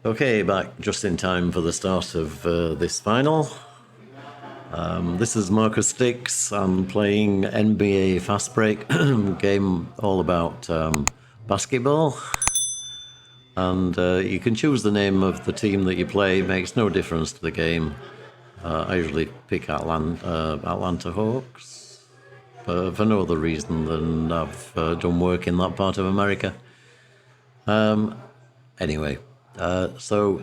Okay, back just in time for the start of this final. This is Markus Stix. I'm playing NBA Fastbreak, game all about basketball. And you can choose the name of the team that you play. It makes no difference to the game. I usually pick Atlanta Hawks for no other reason than I've done work in that part of America. Anyway, so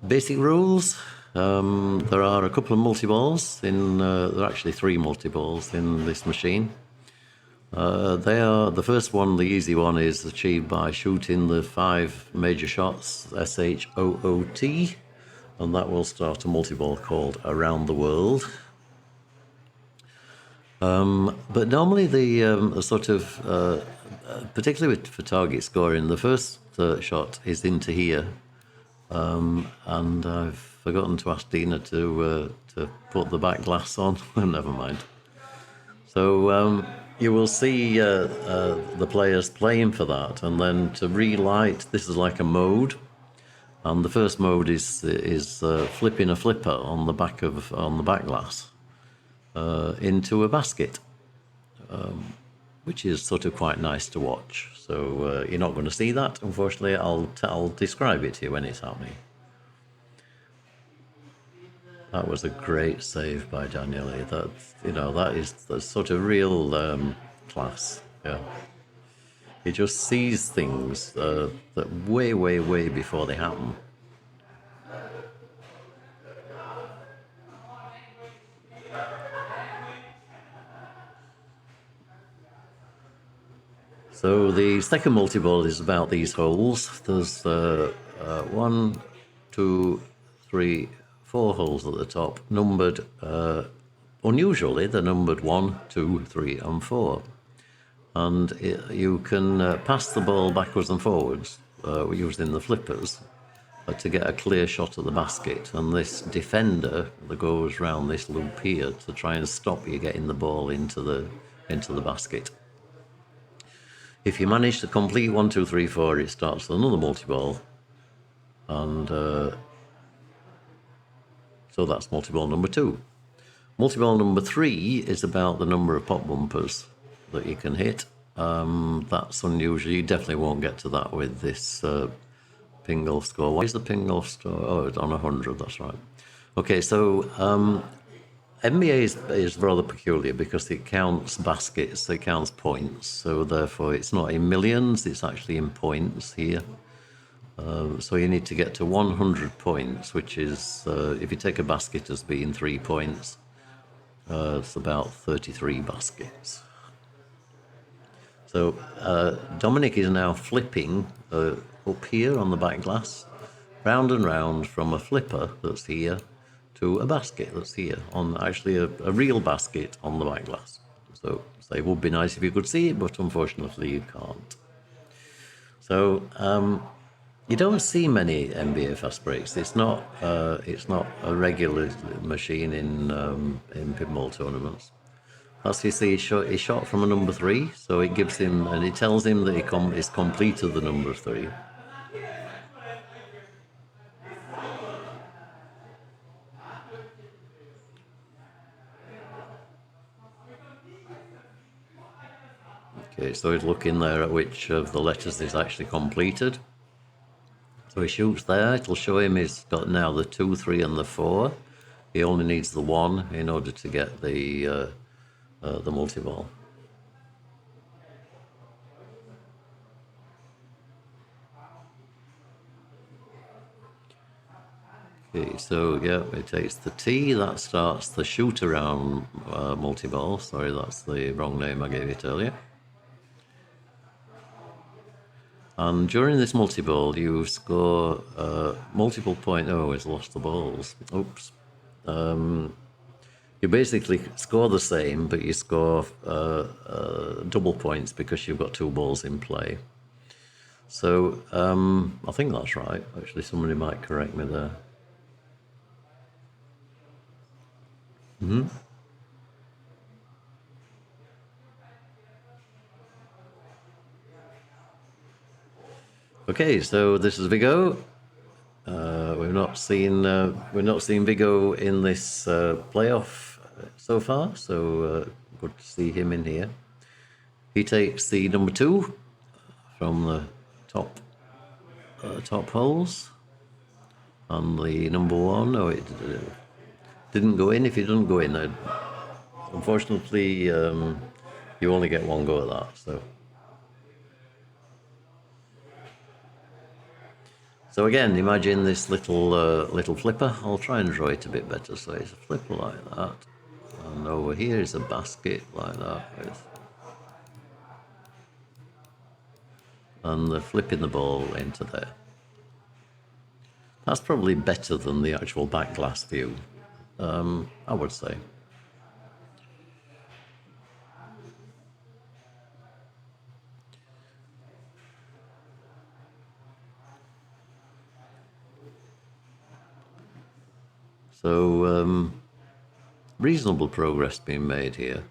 basic rules. There are a couple of multi-balls there are actually 3 multi-balls in this machine. The first one, the easy one, is achieved by shooting the 5 major shots, SHOOT, and that will start a multi-ball called Around the World. But normally the particularly for target scoring, the first shot is into here. And I've forgotten to ask Dina to put the back glass on. Never mind. So you will see the players playing for that, and then to relight, this is like a mode, and the first mode is flipping a flipper on the back glass into a basket, which is sort of quite nice to watch. So you're not going to see that, unfortunately. I'll describe it to you when it's happening. That was a great save by Daniele. That's sort of real class. Yeah, he just sees things that way, way, way before they happen. So the second multi-ball is about these holes. There's 1, 2, 3, 4 holes at the top, numbered, unusually, they're numbered 1, 2, 3, and 4. And you can pass the ball backwards and forwards using the flippers to get a clear shot at the basket. And this defender that goes round this loop here to try and stop you getting the ball into the basket. If you manage to complete 1, 2, 3, 4, it starts another multi-ball. And so that's multi-ball number 2. Multi-ball number 3 is about the number of pop bumpers that you can hit. That's unusual. You definitely won't get to that with this Pingolf score. Why is the Pingolf score? Oh, it's on 100, that's right. Okay, so NBA is rather peculiar because it counts baskets, it counts points. So therefore, it's not in millions, it's actually in points here. So you need to get to 100 points, which is, if you take a basket as being 3 points, it's about 33 baskets. So Dominic is now flipping up here on the back glass, round and round from a flipper that's here to a basket that's here, on actually a real basket on the back glass. So it would be nice if you could see it, but unfortunately you can't. So you don't see many NBA fast breaks. It's not a regular machine in pinball tournaments. As you see, he shot from a number 3, so it gives him, and it tells him that he's completed the number 3. Okay, so he's looking there at which of the letters is actually completed. So he shoots there. It'll show him he's got now the 2, 3, and the 4. He only needs the 1 in order to get the multi-ball. Okay, so yeah, it takes the T. That starts the shoot-around multi-ball. Sorry, that's the wrong name I gave it earlier. And during this multi-ball, you score multiple points. Oh, it's lost the balls. Oops. You basically score the same, but you score double points because you've got 2 balls in play. So I think that's right. Actually, somebody might correct me there. Okay, so this is Viggo. We've not seen Viggo in this playoff so far, so good to see him in here. He takes the number 2 from the top holes, and the number 1. Oh, it didn't go in. If it doesn't go in, unfortunately, you only get one go at that. So again, imagine this little flipper. I'll try and draw it a bit better. So it's a flipper like that, and over here is a basket like that, and they're flipping the ball into there. That's probably better than the actual back glass view, I would say. So, reasonable progress being made here.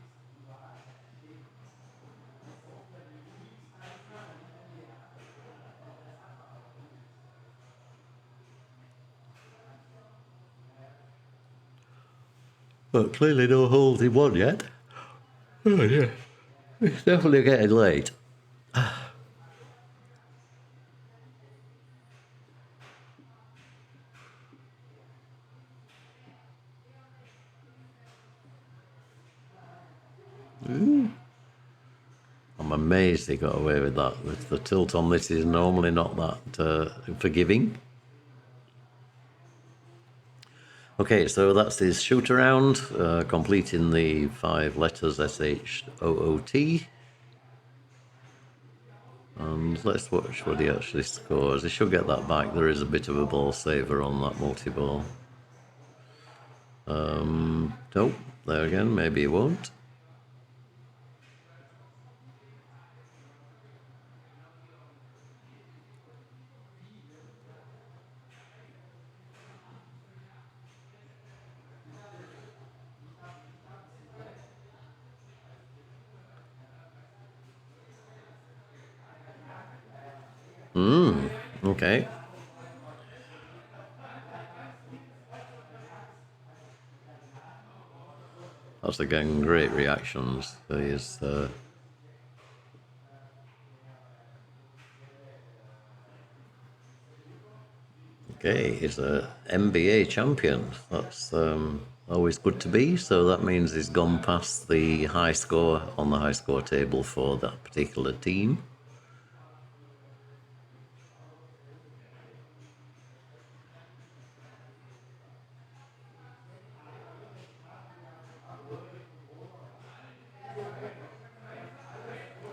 But clearly no holes in one yet. Oh yeah, it's definitely getting late. I'm amazed they got away with that. The tilt on this is normally not that forgiving. Okay, so that's his shoot around, completing the 5 letters SHOOT. And let's watch what he actually scores. He should get that back. There is a bit of a ball saver on that multi-ball. Nope, there again, maybe he won't. Okay. That's again great reactions. He's okay. He's a NBA champion. That's always good to be. So that means he's gone past the high score on the high score table for that particular team.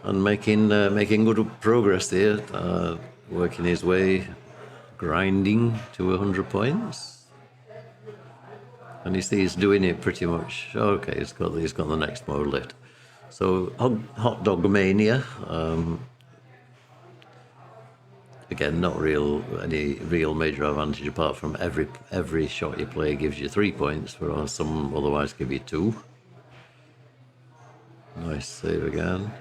And making good progress there, working his way, grinding to 100 points. And you see he's doing it pretty much. Okay, he's got the next mode lit. So Hot Dog Mania. Again, not any real major advantage apart from every shot you play gives you 3 points, whereas some otherwise give you 2. Nice save again.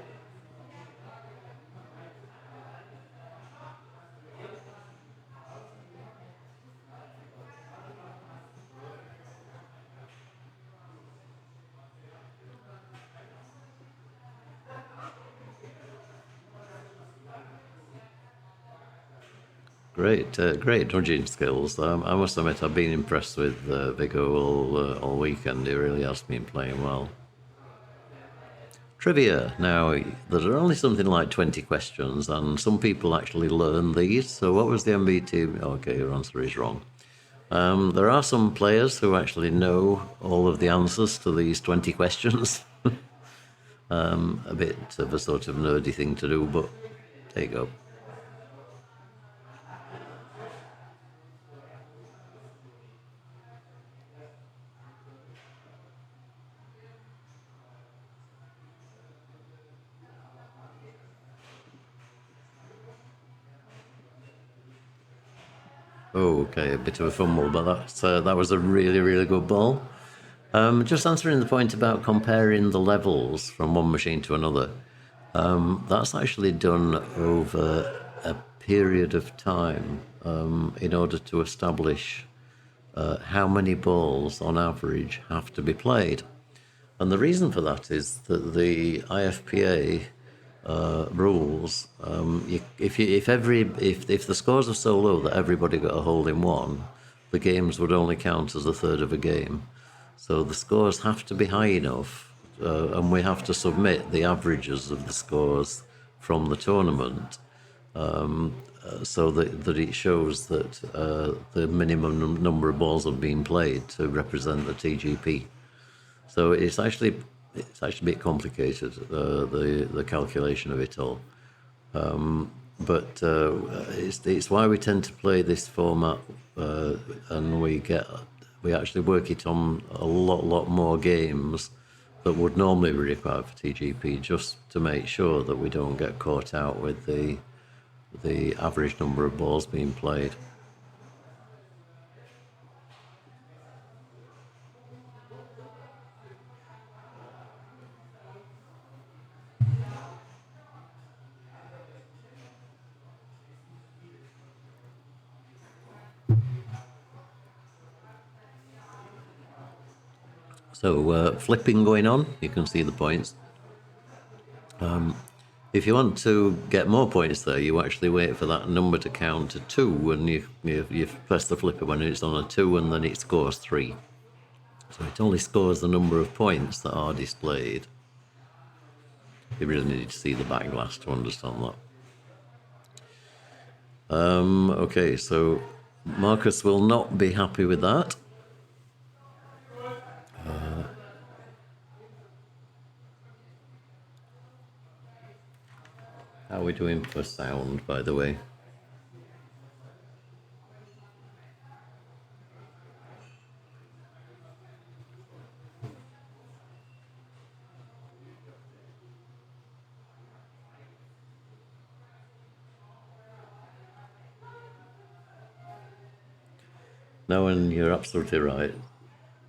Great dodging skills. I must admit, I've been impressed with Viggo all weekend. He really has been playing well. Trivia. Now, there are only something like 20 questions, and some people actually learn these. So what was the MB team? Okay, your answer is wrong. There are some players who actually know all of the answers to these 20 questions. A bit of a sort of nerdy thing to do, but there you go. Okay, a bit of a fumble, but that was a really, really good ball. Just answering the point about comparing the levels from one machine to another. That's actually done over a period of time in order to establish how many balls on average have to be played. And the reason for that is that the IFPA rules, if the scores are so low that everybody got a hole in one, the games would only count as a third of a game. So the scores have to be high enough, and we have to submit the averages of the scores from the tournament, so that it shows that the minimum number of balls have been played to represent the TGP. So it's actually a bit complicated, the calculation of it all. But it's why we tend to play this format, and we actually work it on a lot more games that would normally be required for TGP, just to make sure that we don't get caught out with the average number of balls being played. So flipping going on, you can see the points. If you want to get more points there, you actually wait for that number to count to 2, and you press the flipper when it's on a 2, and then it scores 3. So it only scores the number of points that are displayed. You really need to see the back glass to understand that. Okay, so Markus will not be happy with that. How are we doing for sound, by the way? No, and you're absolutely right.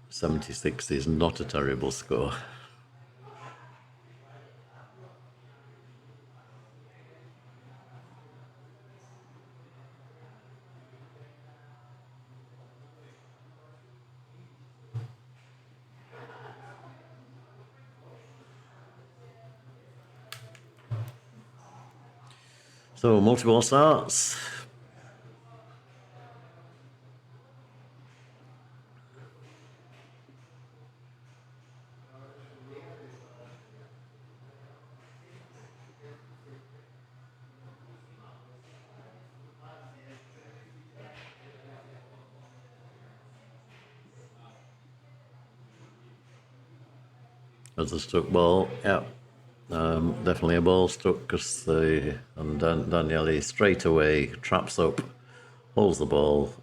76 is not a terrible score. So multi-ball starts. As a struck ball, yeah. Definitely a ball struck, because Daniele straight away traps up, holds the ball,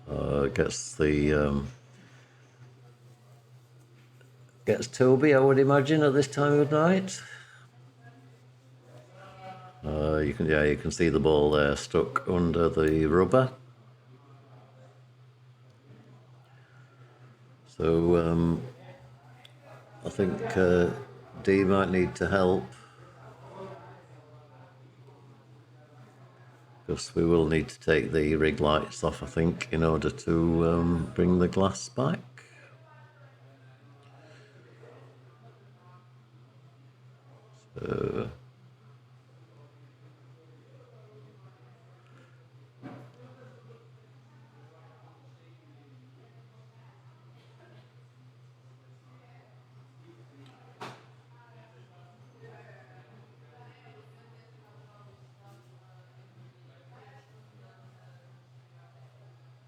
gets Toby, I would imagine, at this time of night. You can see the ball there stuck under the rubber. So I think D might need to help, because we will need to take the rig lights off, I think, in order to bring the glass back. So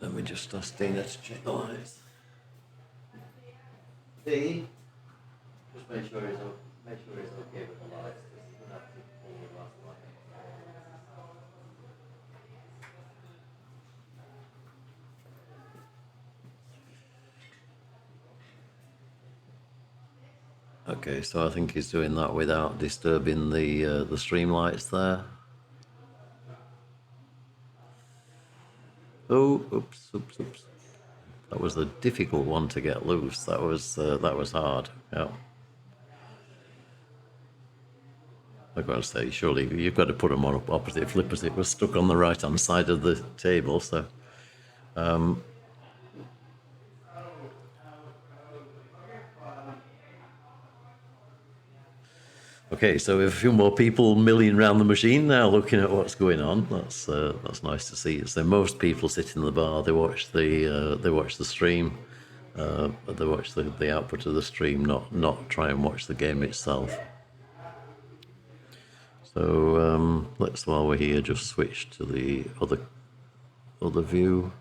let me just ask Dina to check the lights. D, just make sure he's okay with the lights, because he's going to have to pull the glass back. Okay, so I think he's doing that without disturbing the stream lights there. Oh, oops. That was a difficult one to get loose. That was hard. Yeah. I've got to say, surely you've got to put them on opposite flippers. It was stuck on the right-hand side of the table, so... Okay, so we have a few more people milling around the machine now, looking at what's going on. That's nice to see. So most people sit in the bar. They watch the stream. They watch the output of the stream, not try and watch the game itself. So let's, while we're here, just switch to the other view.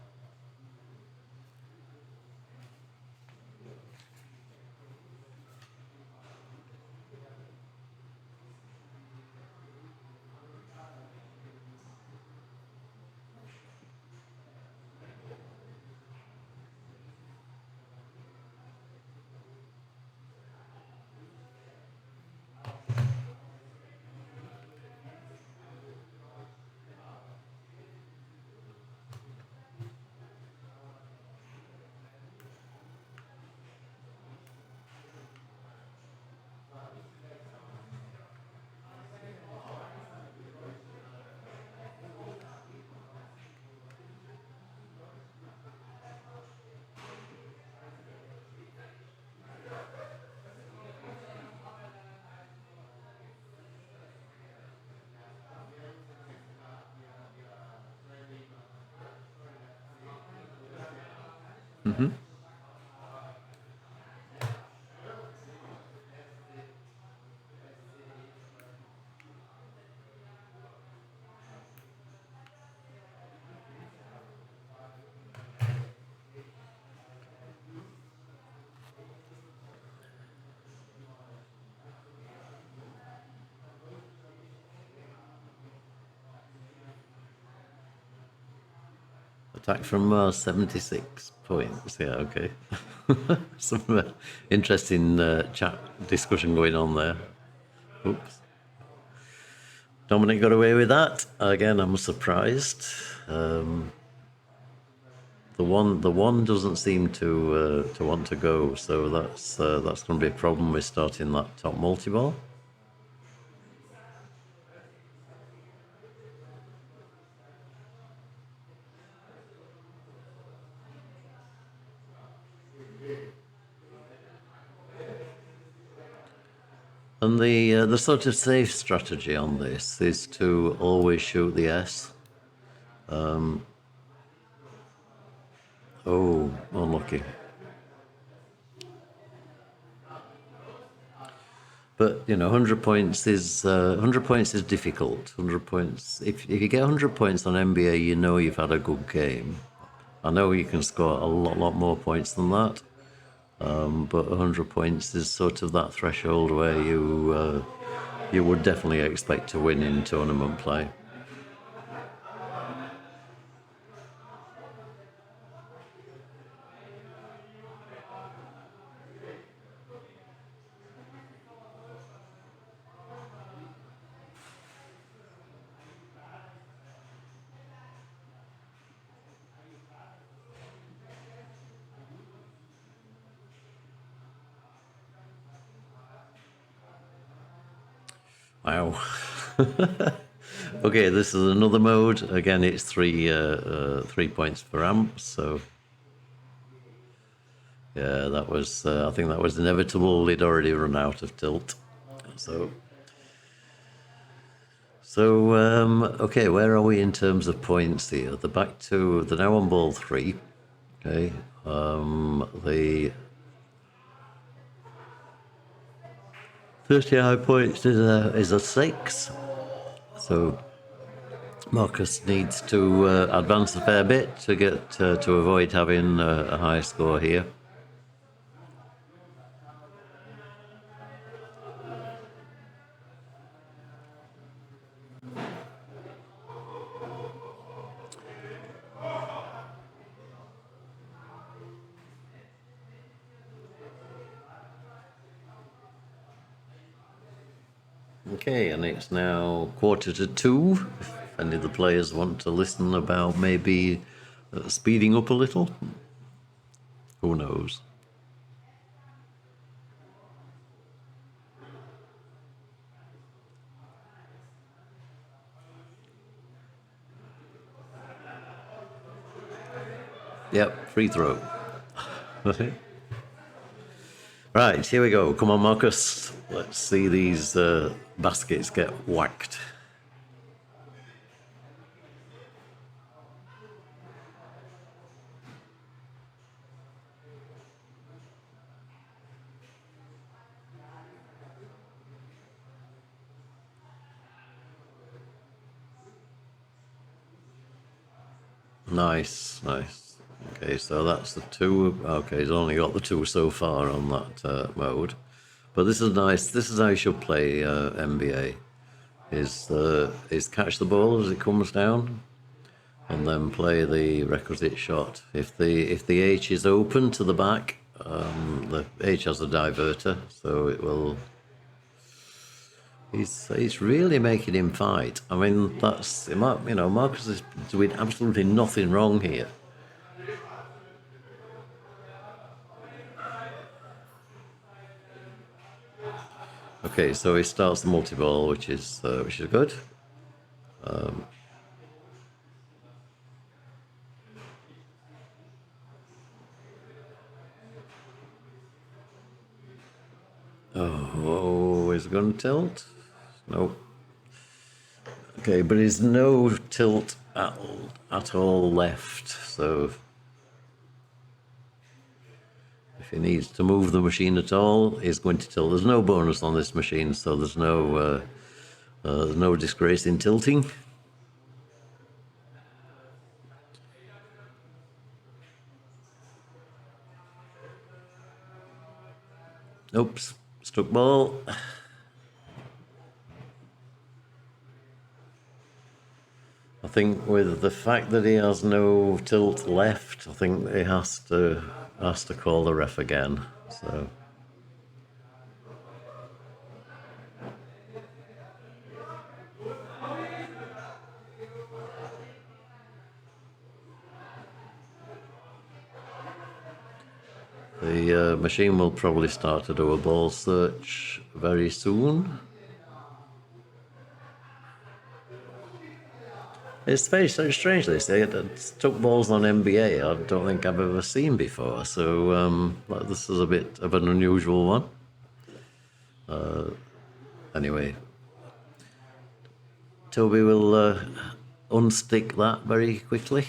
Mm-hmm. Attack from 76 points. Yeah, okay. Some interesting chat discussion going on there. Oops. Dominic got away with that. Again, I'm surprised. The one doesn't seem to want to go, so that's going to be a problem with starting that top multi-ball. And the sort of safe strategy on this is to always shoot the S. Oh, unlucky. But 100 points is difficult. 100 points. If you get 100 points on NBA, you know you've had a good game. I know you can score a lot more points than that. But 100 points is sort of that threshold where you would definitely expect to win in tournament play. Wow. Okay, this is another mode. Again, it's 3 points per amp. So yeah, that was. I think that was inevitable. He'd already run out of tilt. So okay, where are we in terms of points here? They're now on ball 3. Okay, the 39 points is a 6. So Markus needs to advance a fair bit to get to avoid having a high score here. Okay, and it's now 1:45. If any of the players want to listen about maybe speeding up a little, who knows? Yep, free throw. Right, here we go. Come on, Markus. Let's see these baskets get whacked. Nice, nice. Okay, so that's the two. Okay, he's only got the two so far on that mode. But this is nice. This is how you should play NBA. Is catch the ball as it comes down, and then play the requisite shot. If the H is open to the back, the H has a diverter, so it will. He's really making him fight. I mean, Markus is doing absolutely nothing wrong here. Okay, so he starts the multi-ball, which is good. Oh, is it going to tilt? Nope. Okay, but there's no tilt at all left, so if he needs to move the machine at all, he's going to tilt. There's no bonus on this machine, so there's no disgrace in tilting. Oops, stuck ball. I think with the fact that he has no tilt left, I think he has to call the ref again. So the machine will probably start to do a ball search very soon. It's very strange, they say. Stuck balls on NBA, I don't think I've ever seen before. So this is a bit of an unusual one. Anyway, Toby will unstick that very quickly.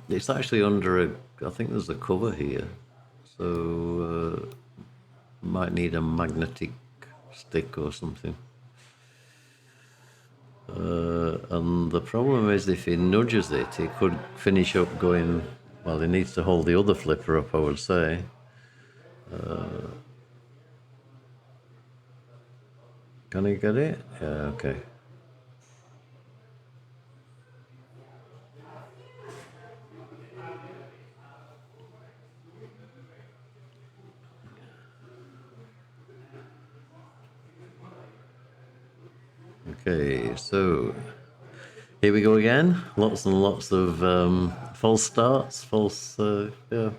It's actually under I think there's a cover here. So might need a magnetic stick or something. And the problem is if he nudges it, he could finish up going, well, he needs to hold the other flipper up, I would say. Can he get it? Yeah, okay. Okay, so here we go again. Lots and lots of false starts, yeah.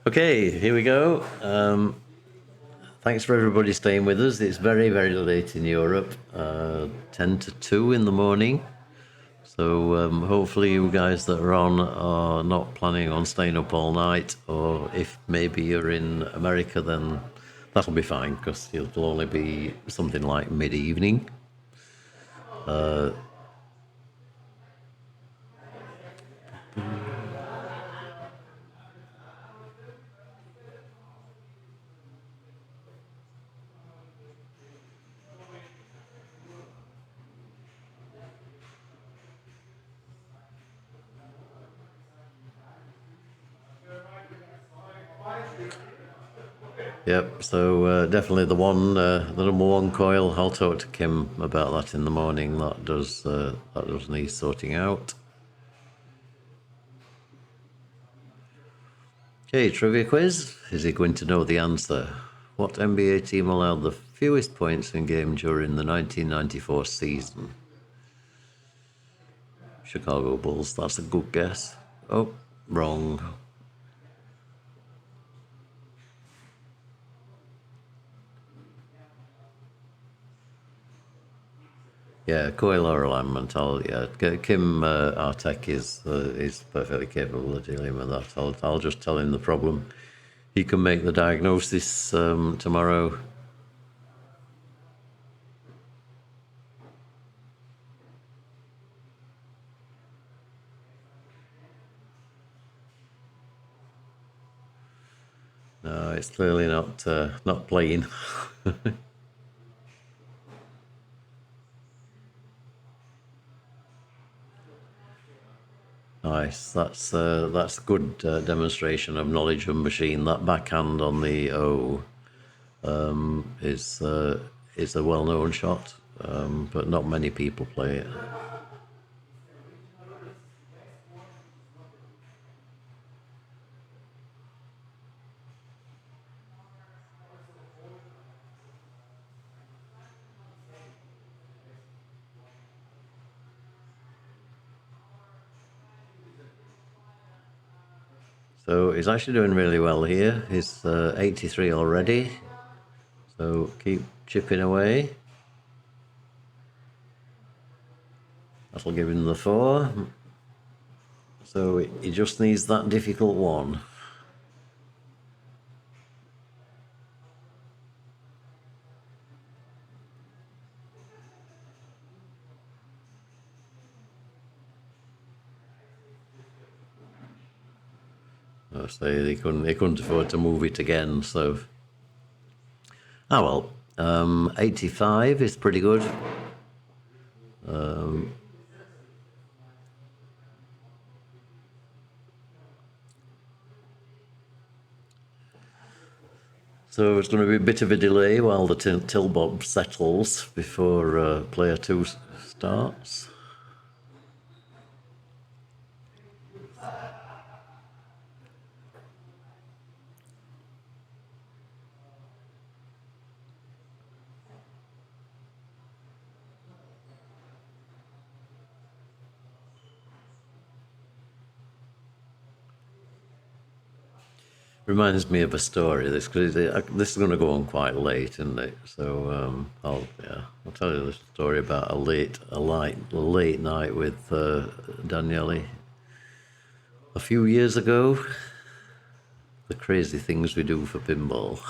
Okay, here we go. Thanks for everybody staying with us. It's very, very late in Europe, 10 to 2 in the morning. So hopefully you guys that are on are not planning on staying up all night, or if maybe you're in America, then that'll be fine because it'll only be something like mid-evening. Yep, so definitely the number one coil. I'll talk to Kim about that in the morning. That does need sorting out. Okay, trivia quiz. Is he going to know the answer? What NBA team allowed the fewest points in game during the 1994 season? Chicago Bulls. That's a good guess. Oh, wrong. Yeah, coil or alignment. Kim, our tech is perfectly capable of dealing with that. I'll just tell him the problem. He can make the diagnosis tomorrow. No, it's clearly not playing. Nice. That's good demonstration of knowledge of machine. That backhand on the O is a well-known shot, but not many people play it. So he's actually doing really well here. He's 83 already. So keep chipping away. That'll give him the 4. So he just needs that difficult one. I say he couldn't afford to move it again. So, well, 85 is pretty good. So it's going to be a bit of a delay while the Tilbob settles before player 2 starts. Reminds me of a story. This is going to go on quite late, isn't it? So I'll tell you the story about a late night with Daniele a few years ago. The crazy things we do for pinball.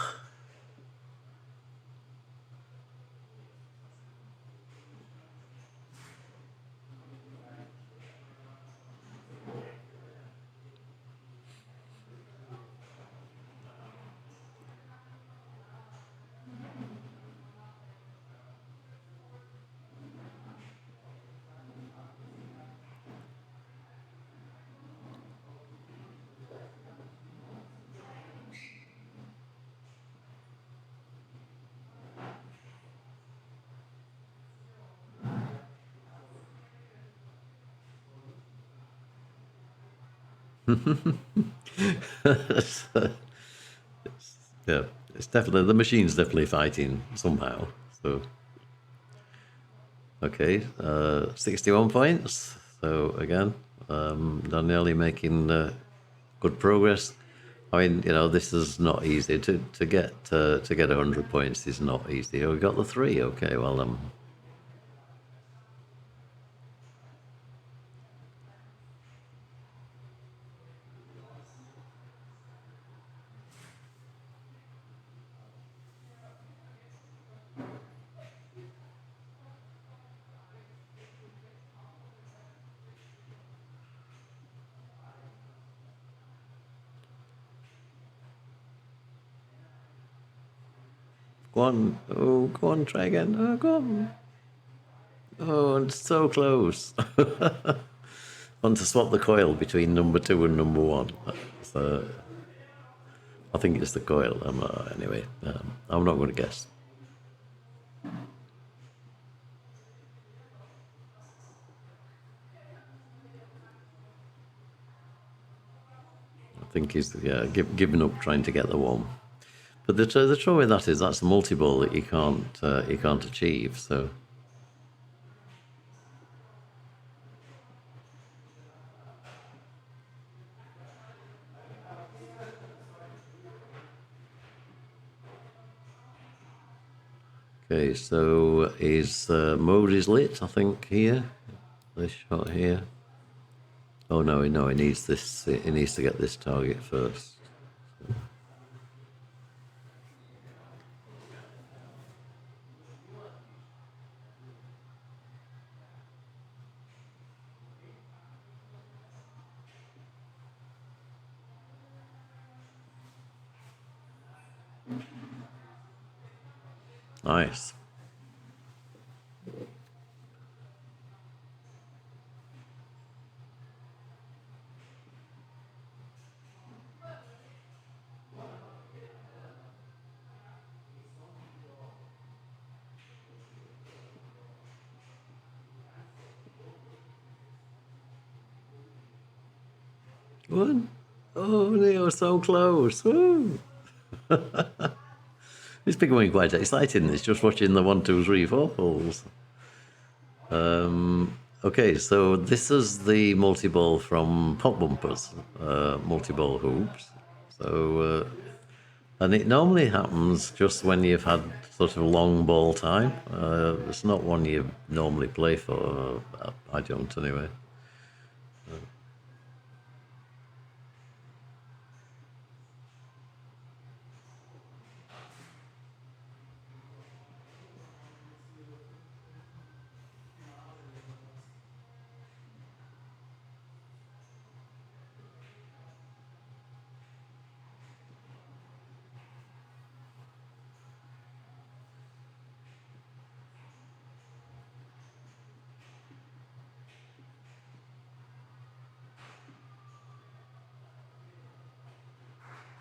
Yeah, it's definitely the machine's definitely fighting somehow. So okay, 61 points. So again, Daniele making good progress. I mean, this is not easy to get 100 points is not easy. Oh, we got the 3. Okay, well go on. Oh, go on, try again. Oh, go on. Oh, it's so close. Want to swap the coil between number 2 and number 1. So I think it's the coil. Anyway, I'm not going to guess. I think he's giving up trying to get the 1. But the trouble with that is that's a multi-ball that you can't achieve. So. Okay, so his mode is lit, I think, here. This shot here. Oh no, he needs this. He needs to get this target first. Nice. What? Oh, they are so close. Woo. It's becoming quite exciting. It's just watching the 1, 2, 3, 4 holes. Okay, so this is the multi-ball from Pop Bumpers, multi-ball hoops. So, and it normally happens just when you've had sort of long ball time. It's not one you normally play for. I don't anyway.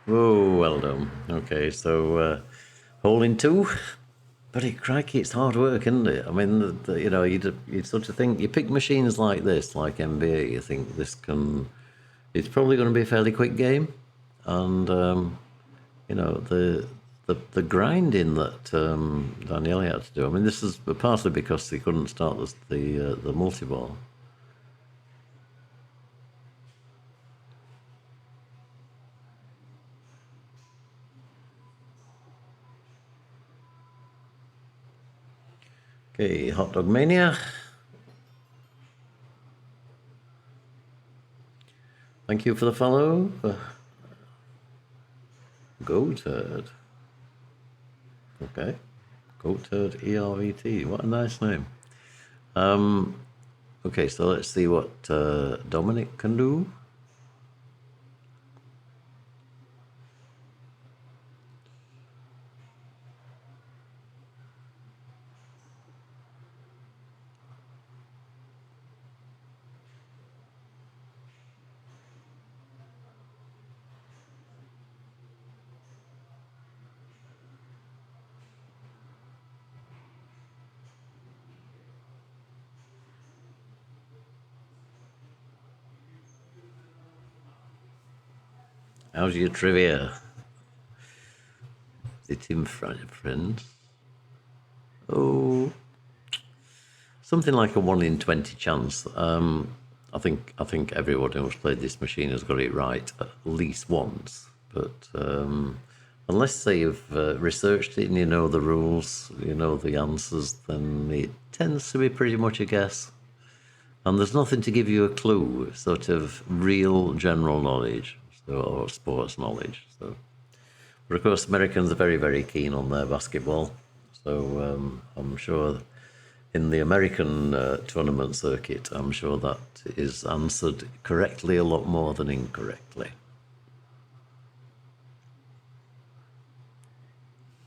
Oh, well done. Okay, so hole in 2. But crikey, it's hard work, isn't it? I mean, you'd sort of think, you pick machines like this, like NBA, you think it's probably going to be a fairly quick game. And, the grinding that Daniele had to do, I mean, this is partly because he couldn't start the multi-ball. Okay, Hot Dog Mania. Thank you for the follow. Go Turd. Okay. Go Turd ERVT. What a nice name. Okay, so let's see what Dominic can do. How's your trivia? Is it in front of friends? Oh, something like a 1 in 20 chance. I think everyone who's played this machine has got it right at least once. But unless say you've researched it and you know the rules, you know the answers, then it tends to be pretty much a guess. And there's nothing to give you a clue, sort of real general knowledge, or sports knowledge. So, but of course, Americans are very, very keen on their basketball. So I'm sure in the American tournament circuit, I'm sure that is answered correctly a lot more than incorrectly.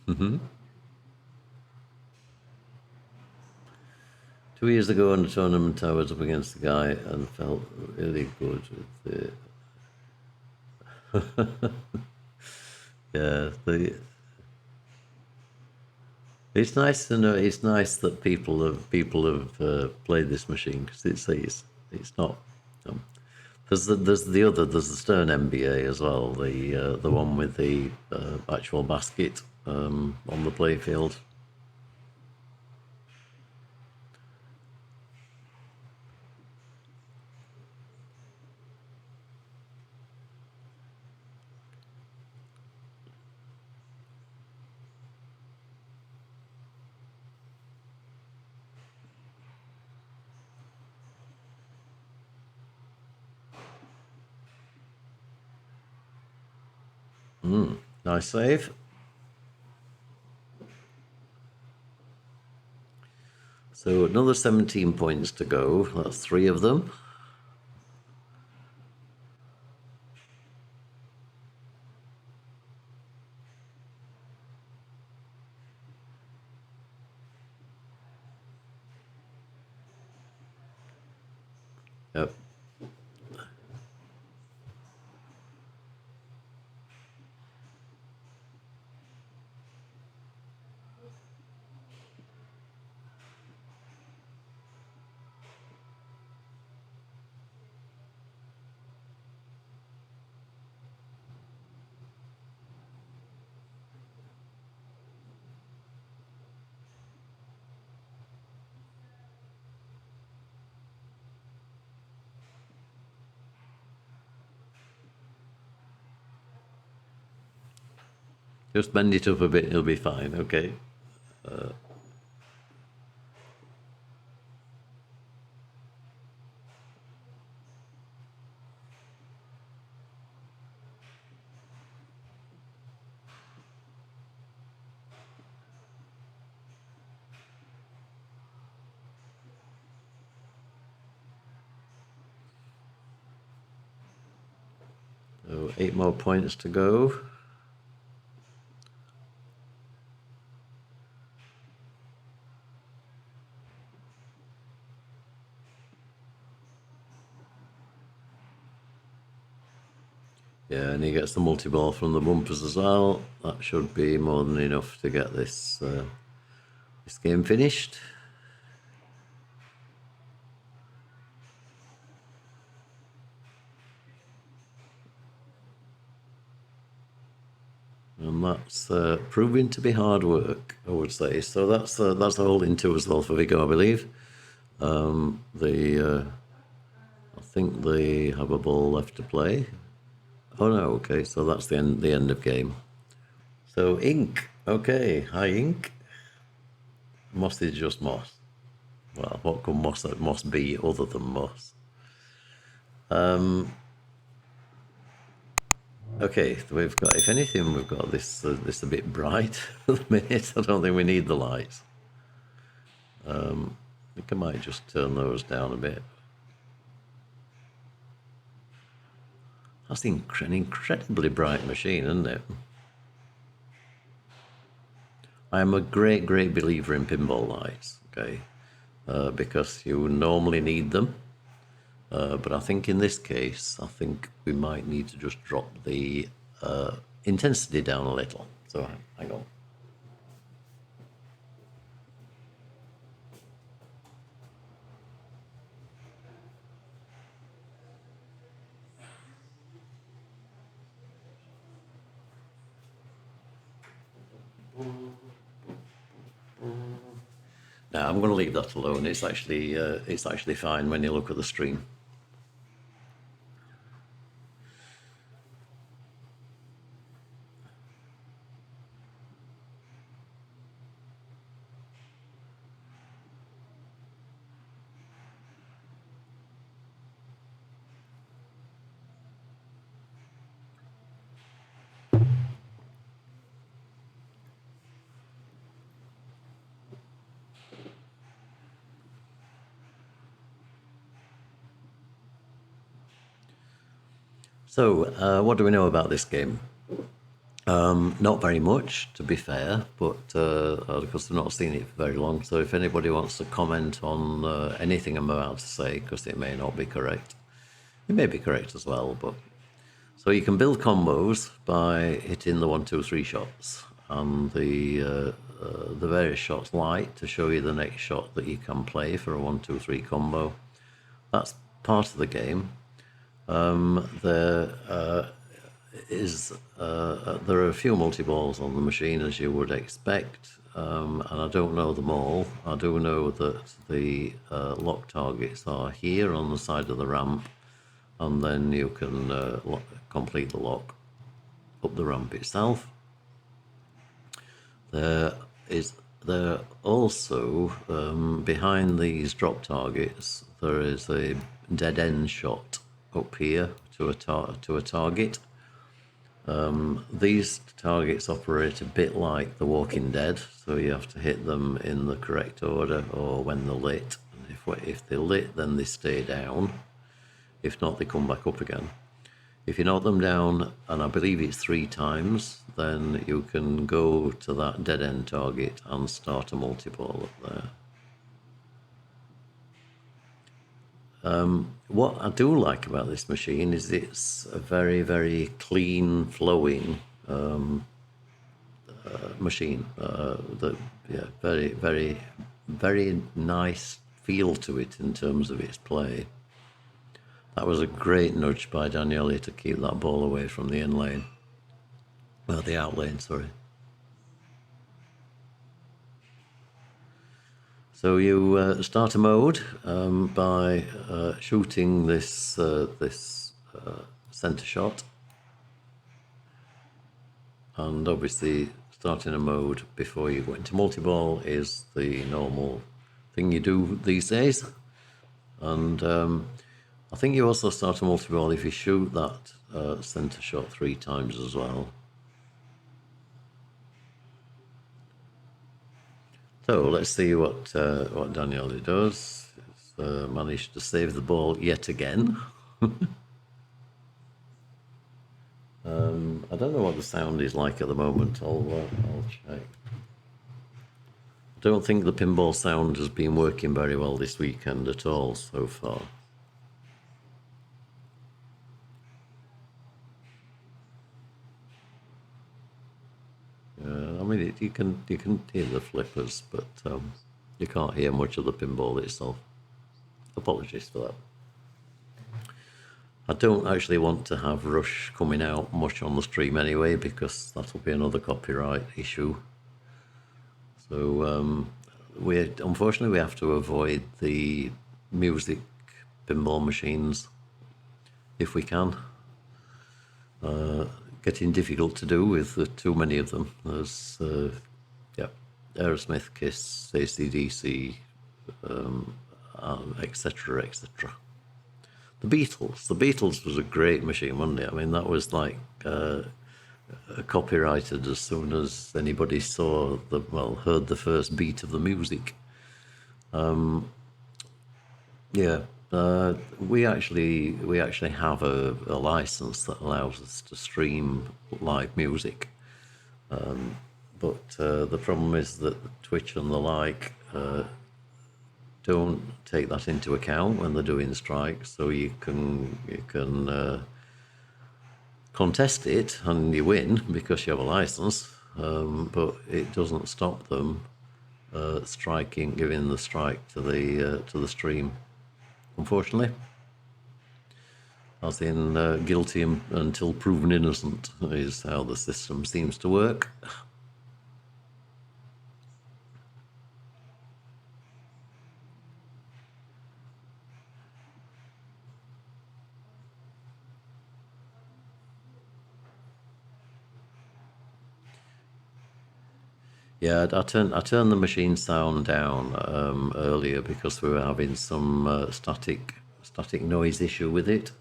Mm-hmm. 2 years ago in the tournament, I was up against the guy and felt really good with the. Yeah, it's nice to know. It's nice that people have played this machine because it's not. There's the Stern NBA as well, the one with the actual basket on the playfield. Nice save. So another 17 points to go. That's 3 of them. Yep. Just bend it up a bit, it'll be fine, okay? 8 more points to go. Yeah, and he gets the multi-ball from the bumpers as well. That should be more than enough to get this this game finished. And that's proving to be hard work, I would say. So that's a holding two as well for Viggo, I believe. I think they have a ball left to play. Oh no, okay, so that's the end of game. So Ink, okay, hi Ink. Moss is just Moss. Well, what could Moss be other than Moss? Okay, we've got, if anything, we've got this a bit bright at the minute. I don't think we need the lights. I think I might just turn those down a bit. That's an incredibly bright machine, isn't it? I am a great believer in pinball lights, okay, because you normally need them. But I think in this case, I think we might need to just drop the intensity down a little. So hang on. Now I'm going to leave that alone. It's actually fine when you look at the stream. So, what do we know about this game? Not very much, to be fair, but of course I've not seen it for very long. So if anybody wants to comment on anything I'm about to say, because it may not be correct, it may be correct as well. But so you can build combos by hitting the 1, 2, 3 shots, and the various shots light to show you the next shot that you can play for a 1, 2, 3 combo. That's part of the game. There are a few multi-balls on the machine, as you would expect, and I don't know them all. I do know that the lock targets are here on the side of the ramp, and then you can complete the lock up the ramp itself. There also, behind these drop targets, there is a dead end shot up here to a target, These targets operate a bit like The Walking Dead, so you have to hit them in the correct order or when they're lit. If they're lit, then they stay down. If not, they come back up again. If you knock them down, and I believe it's 3 times, then you can go to that dead-end target and start a multi-ball up there. What I do like about this machine is it's a very, very clean flowing machine. Very, very, very nice feel to it in terms of its play. That was a great nudge by Daniele to keep that ball away from the in lane. Well, the out lane, sorry. So you start a mode by shooting this center shot, and obviously starting a mode before you go into multi-ball is the normal thing you do these days. And I think you also start a multi-ball if you shoot that center shot 3 times as well. So let's see what Daniele does. He's managed to save the ball yet again. I don't know what the sound is like at the moment. I'll check. I don't think the pinball sound has been working very well this weekend at all so far. I mean, you can hear the flippers, but you can't hear much of the pinball itself. Apologies for that. I don't actually want to have Rush coming out much on the stream anyway, because that'll be another copyright issue. So unfortunately we have to avoid the music pinball machines if we can. Getting difficult to do with too many of them. There's Aerosmith, Kiss, AC/DC, etc., etc. The Beatles was a great machine, wasn't it? I mean, that was like copyrighted as soon as anybody heard the first beat of the music. We actually have a license that allows us to stream live music, but the problem is that Twitch and the like don't take that into account when they're doing strikes. So you can contest it and you win because you have a license, but it doesn't stop them giving the strike to the stream. Unfortunately, as in guilty until proven innocent is how the system seems to work. Yeah, I turned the machine sound down earlier because we were having some static noise issue with it,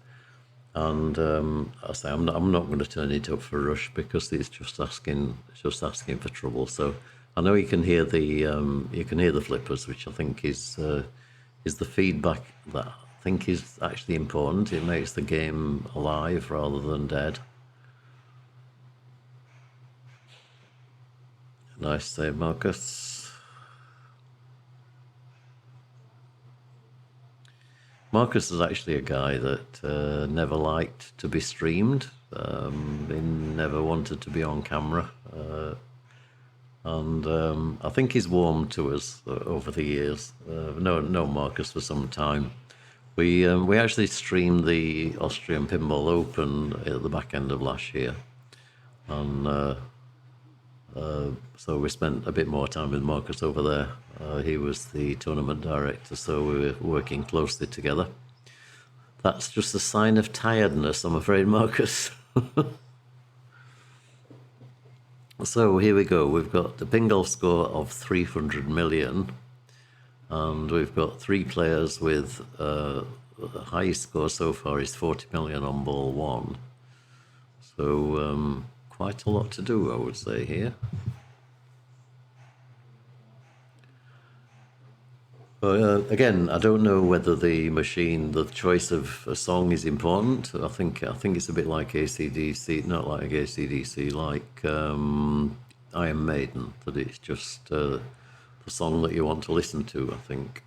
and I say I'm not going to turn it up for Rush because it's just asking for trouble. So I know you can hear the flippers, which I think is the feedback that I think is actually important. It makes the game alive rather than dead. Nice save, Markus. Markus is actually a guy that never liked to be streamed. He never wanted to be on camera. And I think he's warmed to us over the years. No Markus for some time. We actually streamed the Austrian Pinball Open at the back end of last year. And so we spent a bit more time with Markus over there. He was the tournament director, so we were working closely together. That's just a sign of tiredness, I'm afraid, Markus. So here we go. We've got the Pingolf score of 300 million, and we've got 3 players with the highest score so far is 40 million on ball 1. So quite a lot to do, I would say, here. Again, I don't know whether the choice of a song is important. I think it's a bit like AC/DC, not like AC/DC, like Iron Maiden, that it's just the song that you want to listen to, I think.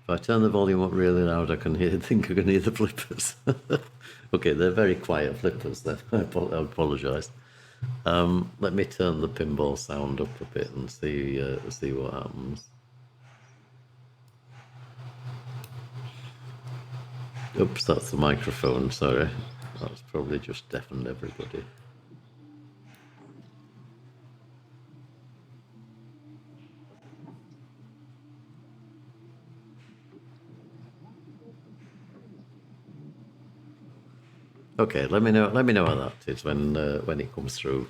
If I turn the volume up really loud, I can think I can hear the flippers. Okay, they're very quiet flippers then. I apologise. Let me turn the pinball sound up a bit and see what happens. Oops, that's the microphone, sorry. That's probably just deafened everybody. Okay, let me know how that is when it comes through.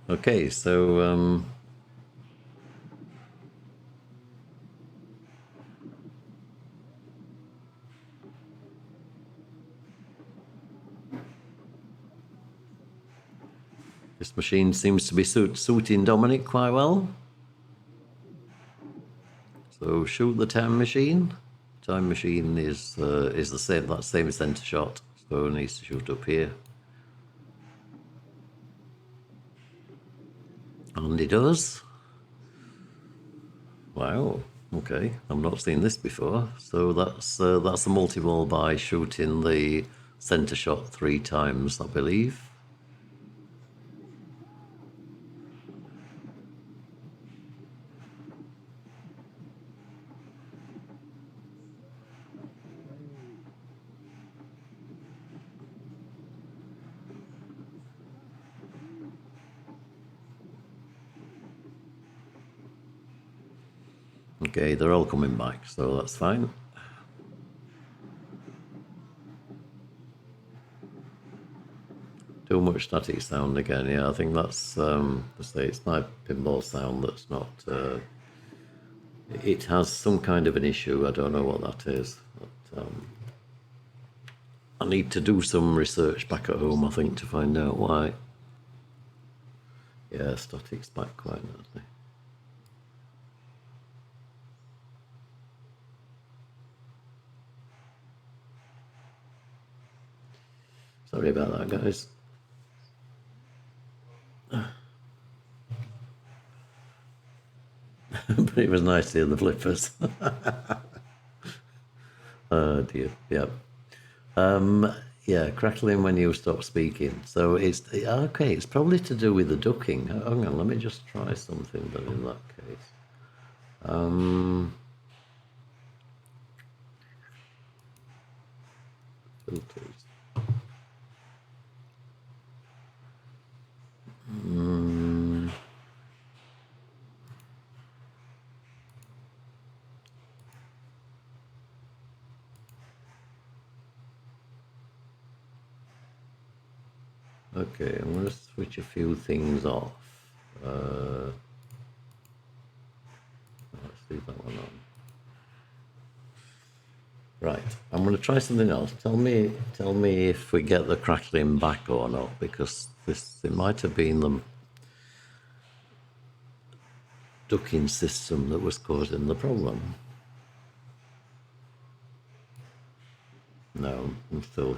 Okay, so this machine seems to be suiting Dominic quite well. So shoot the time machine. Time machine is the same, that same centre shot, so it needs to shoot up here. And he does. Wow. Okay, I've not seen this before. So that's a multi-ball by shooting the centre shot 3 times, I believe. Okay, they're all coming back, so that's fine. Too much static sound again. Yeah, I think that's it's my pinball sound that's not. It has some kind of an issue. I don't know what that is. But, I need to do some research back at home, I think, to find out why. Yeah, static's back quite nicely. Sorry about that, guys. But it was nice to hear the flippers. Oh dear. Yeah. Yeah, crackling when you stop speaking. So it's okay. It's probably to do with the ducking. Hang on, let me just try something. Then in that case, filters. Okay, I'm going to switch a few things off. Let's leave that one on. Right, I'm going to try something else. Tell me if we get the crackling back or not, because it might have been the ducking system that was causing the problem. No, I'm still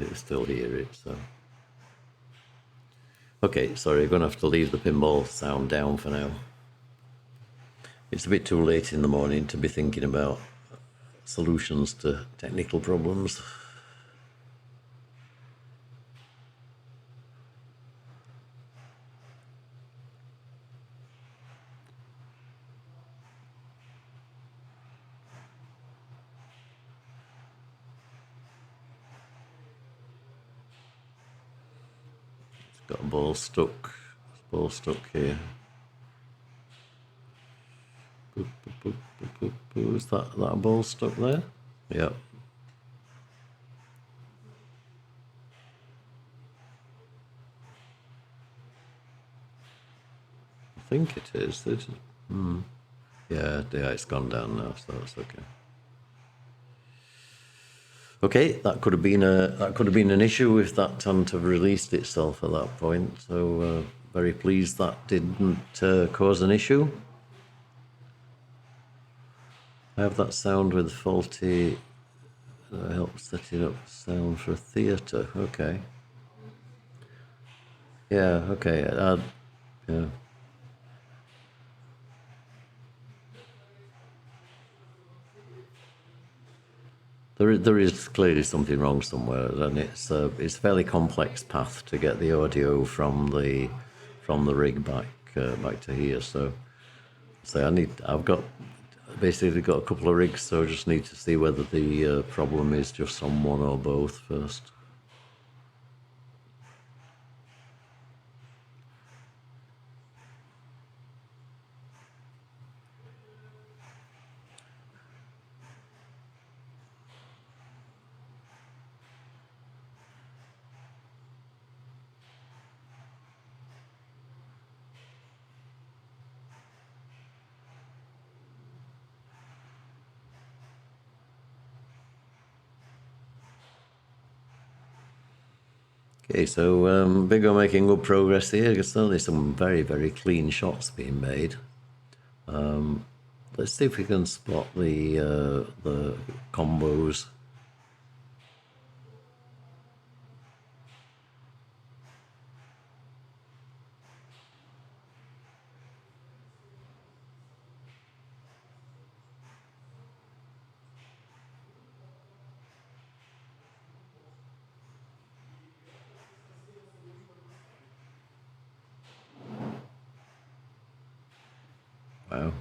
hear it. So, okay, sorry, I'm going to have to leave the pinball sound down for now. It's a bit too late in the morning to be thinking about solutions to technical problems. Got a ball stuck here. Is that a ball stuck there? Yep. I think it is. Yeah, it's gone down now, so that's okay. Okay, that could have been an issue if that hadn't have released itself at that point. So very pleased that didn't cause an issue. I have that sound with faulty. Help setting up sound for theatre. Okay. Yeah. Okay. Yeah. There is clearly something wrong somewhere, and it's a fairly complex path to get the audio from the rig back to here. So I've basically got a couple of rigs, so I just need to see whether the problem is just on one or both first. Okay, so Viggo making good progress here. There's certainly some very, very clean shots being made. Let's see if we can spot the combos. Wow.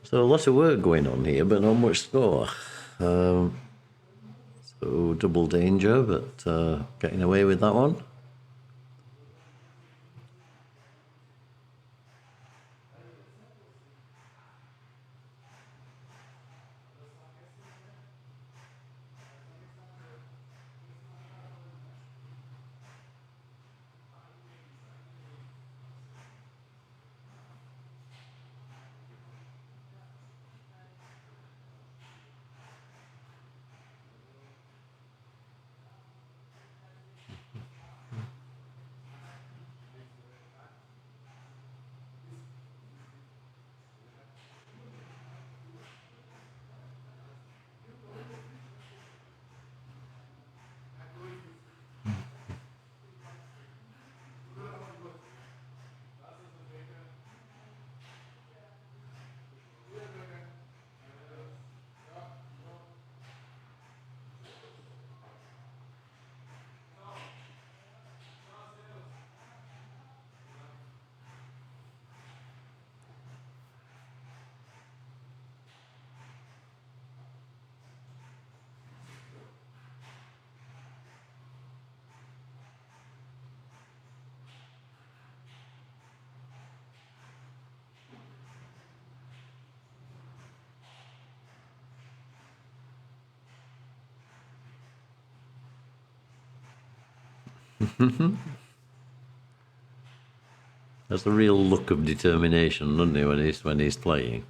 So a lot of work going on here, but not much score. So double danger, but getting away with that one. That's a real look of determination, doesn't he, when he's playing?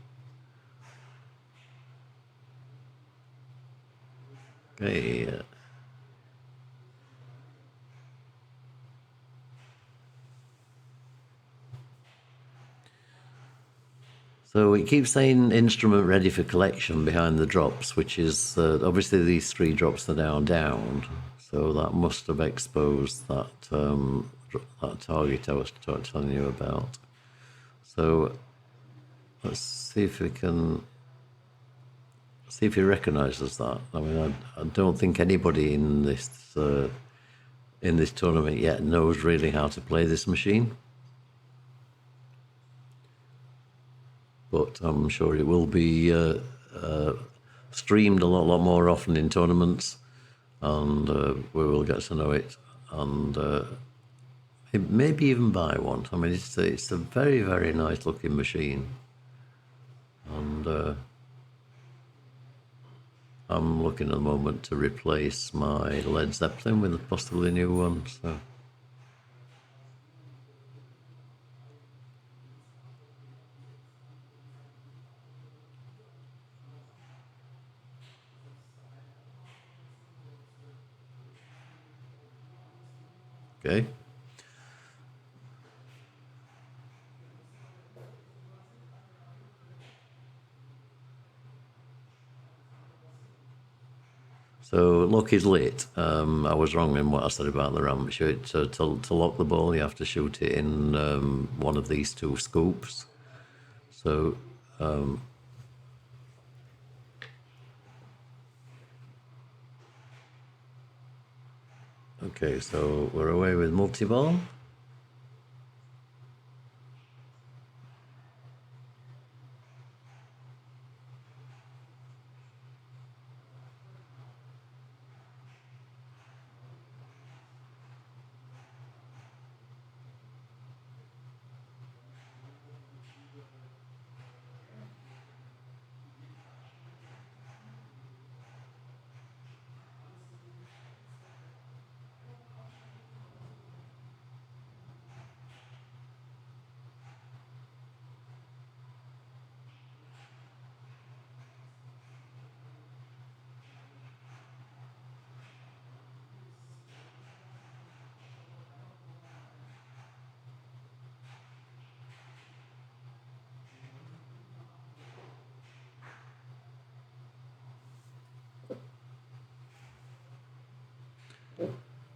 Okay. So it keeps saying instrument ready for collection behind the drops, which is obviously these 3 drops are now down. So that must have exposed that target I was telling you about. So let's see if we can see if he recognises that. I mean, I don't think anybody in this tournament yet knows really how to play this machine. but I'm sure it will be streamed a lot more often in tournaments, and we will get to know it, and maybe even buy one. I mean, it's a very, very nice looking machine, and I'm looking at the moment to replace my Led Zeppelin with a possibly new one. So. Okay. So lock is lit. I was wrong in what I said about the ramp. To lock the ball, you have to shoot it in one of these two scoops. So okay, so we're away with multi-ball.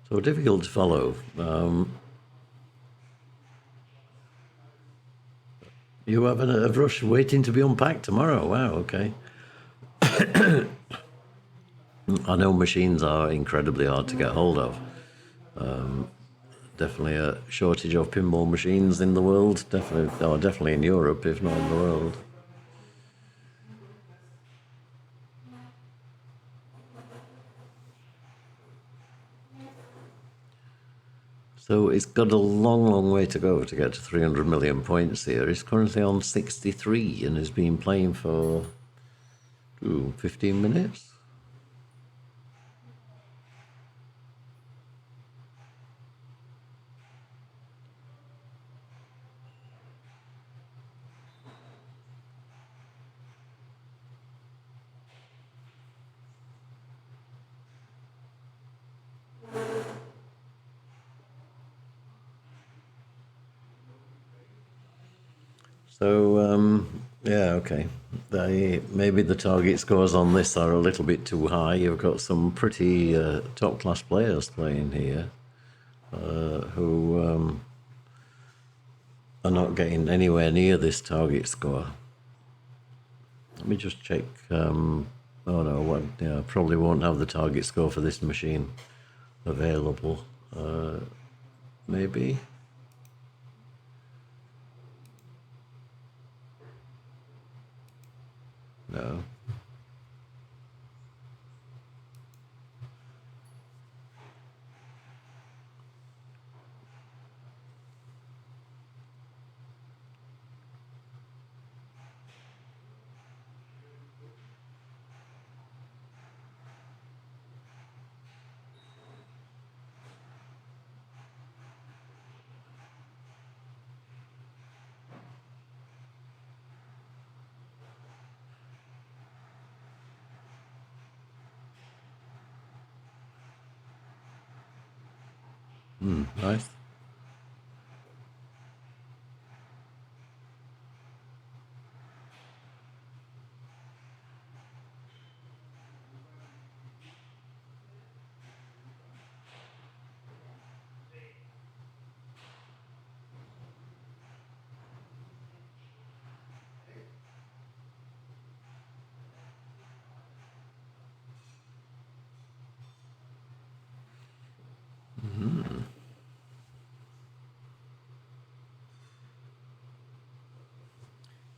So difficult to follow. You have a brush waiting to be unpacked tomorrow. Wow, okay. I know machines are incredibly hard to get hold of. Definitely a shortage of pinball machines in the world. Definitely in Europe, if not in the world. So it's got a long way to go to get to 300 million points here. It's currently on 63 and has been playing for 15 minutes. So, yeah, okay. Maybe the target scores on this are a little bit too high. You've got some pretty top-class players playing here who are not getting anywhere near this target score. Let me just check. Oh no, probably won't have the target score for this machine available. Maybe. No. Nice.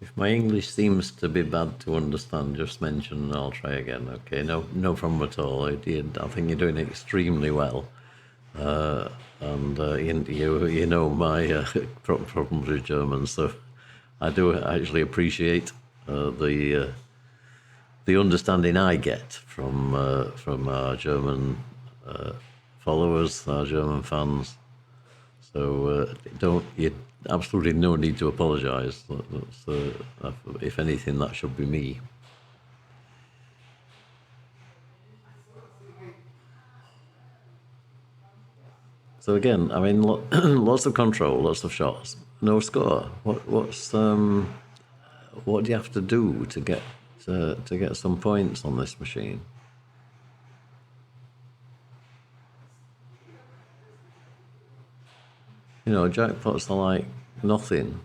If my English seems to be bad to understand, just mention and I'll try again. Okay, no problem at all. I think you're doing extremely well. And you know my problems with German, so I do actually appreciate the understanding I get from our German followers, our German fans. So you absolutely no need to apologise. If anything, that should be me. So again, I mean, lots of control, lots of shots, no score. What do you have to do to get some points on this machine? You know, jackpots are like nothing.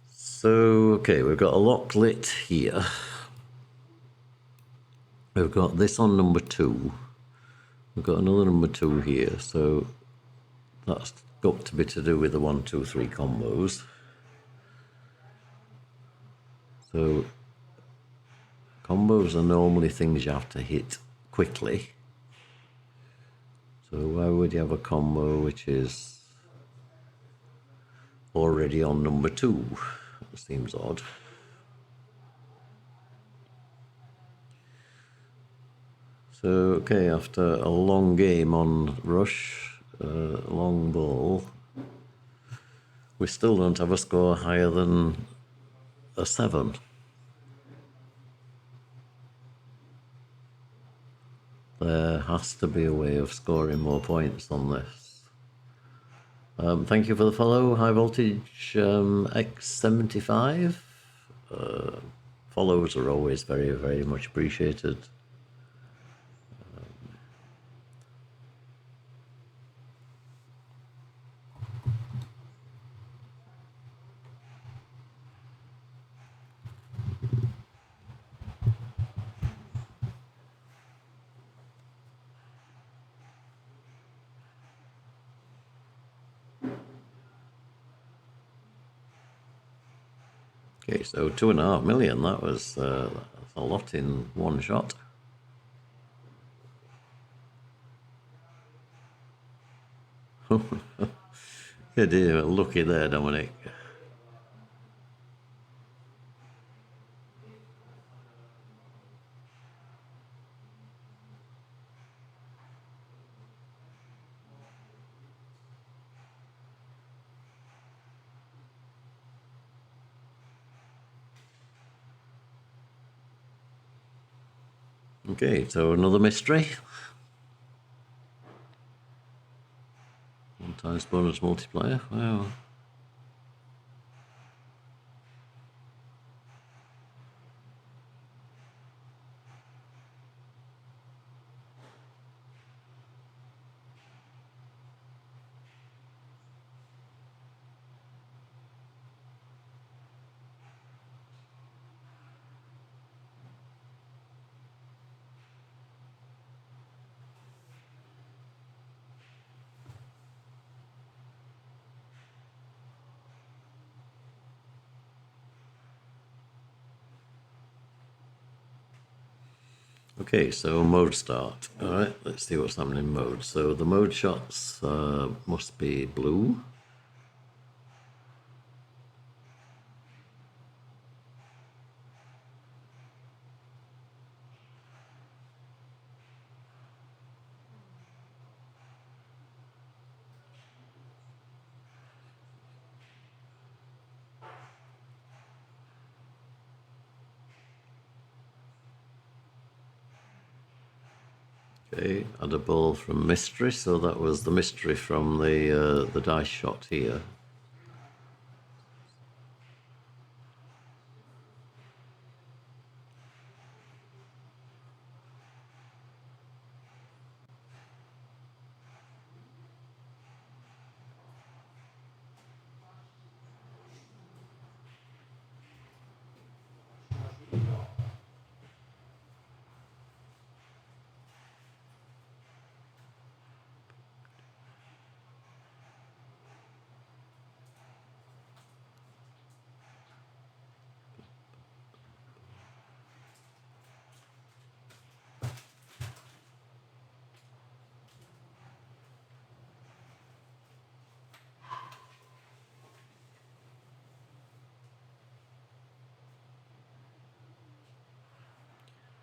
So, okay, we've got a lock lit here. We've got this on number 2. We've got another number 2 here, so that's got to be to do with the 1, 2, 3 combos. So combos are normally things you have to hit quickly. So why would you have a combo which is already on number 2? That seems odd. So, okay, after a long game on rush, long ball, we still don't have a score higher than a 7. There has to be a way of scoring more points on this. Thank you for the follow, High Voltage X75. Follows are always very, very much appreciated. Okay, so 2.5 million, that's a lot in one shot. You're lucky there, Dominic. Okay, so another mystery. 1 times bonus multiplier. Wow. Okay, so mode start. All right, let's see what's happening in mode. So the mode shots must be blue. Okay, and a ball from mystery. So that was the mystery from the dice shot here.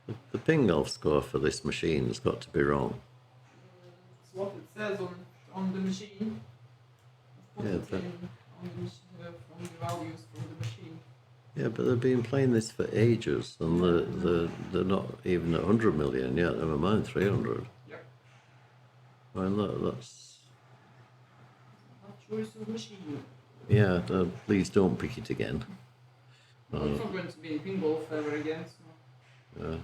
The Pingolf score for this machine has got to be wrong. It's what it says on the machine. Put Yeah, it on the machine, from the values from the machine. Yeah, but they've been playing this for ages, and they're not even at 100 million yet. Never mind 300. Yep. Well, that's. Not choice of machine. Yeah, please don't pick it again. Well, it's not going to be Pinball ever again. So.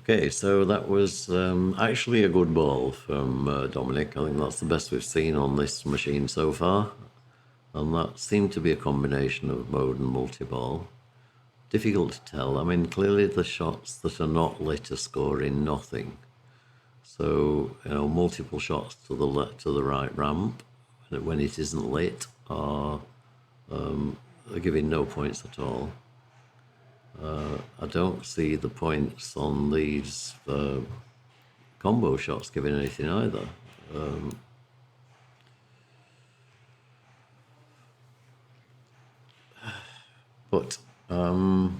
Okay, so that was actually a good ball from Dominic. I think that's the best we've seen on this machine so far. And that seemed to be a combination of mode and multi-ball. Difficult to tell. I mean, clearly the shots that are not lit are scoring nothing. So, multiple shots to the left, to the right ramp, when it isn't lit, are giving no points at all. I don't see the points on these combo shots giving anything either. But so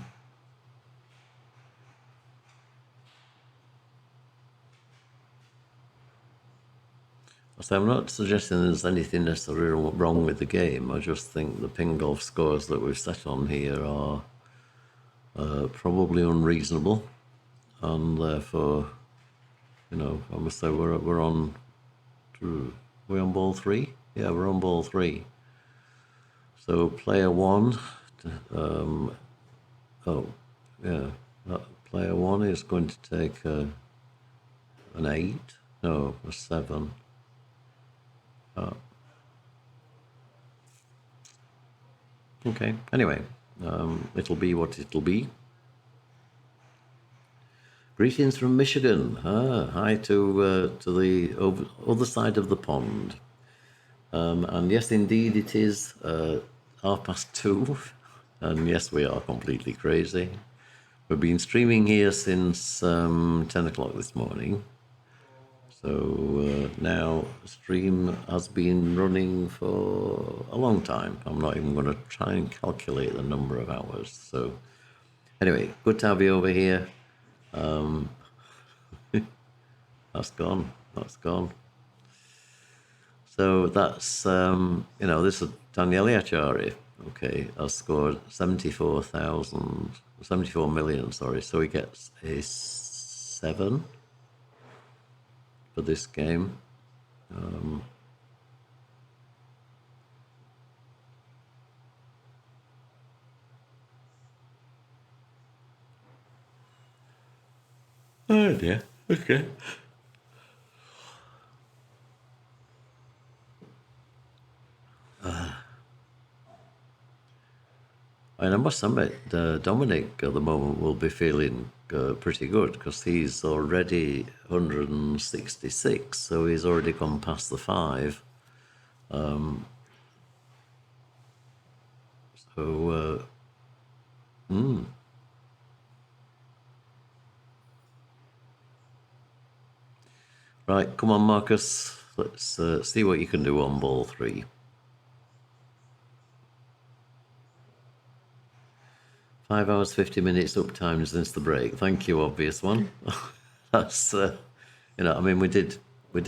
I'm not suggesting there's anything necessarily wrong with the game. I just think the Pingolf scores that we've set on here are probably unreasonable, and therefore, I must say we're on. We're on ball 3. Yeah, we're on ball 3. So player 1. Player 1 is going to take an 8. No, a 7. Okay. Anyway, it'll be what it'll be. Greetings from Michigan. Hi to the other side of the pond. And yes, indeed, it is 2:30. And yes, we are completely crazy. We've been streaming here since 10 o'clock this morning. So now the stream has been running for a long time. I'm not even going to try and calculate the number of hours. So anyway, good to have you over here. That's gone. So that's, this is Daniele Acciari. Okay, has scored 74 million, sorry. So he gets a 7 for this game. Oh dear, okay. And I must admit, Dominic at the moment will be feeling pretty good because he's already 166, so he's already gone past the 5. Right, come on, Markus. Let's see what you can do on ball 3. 5 hours, 50 minutes up time since the break. Thank you, obvious one. That's, I mean, we did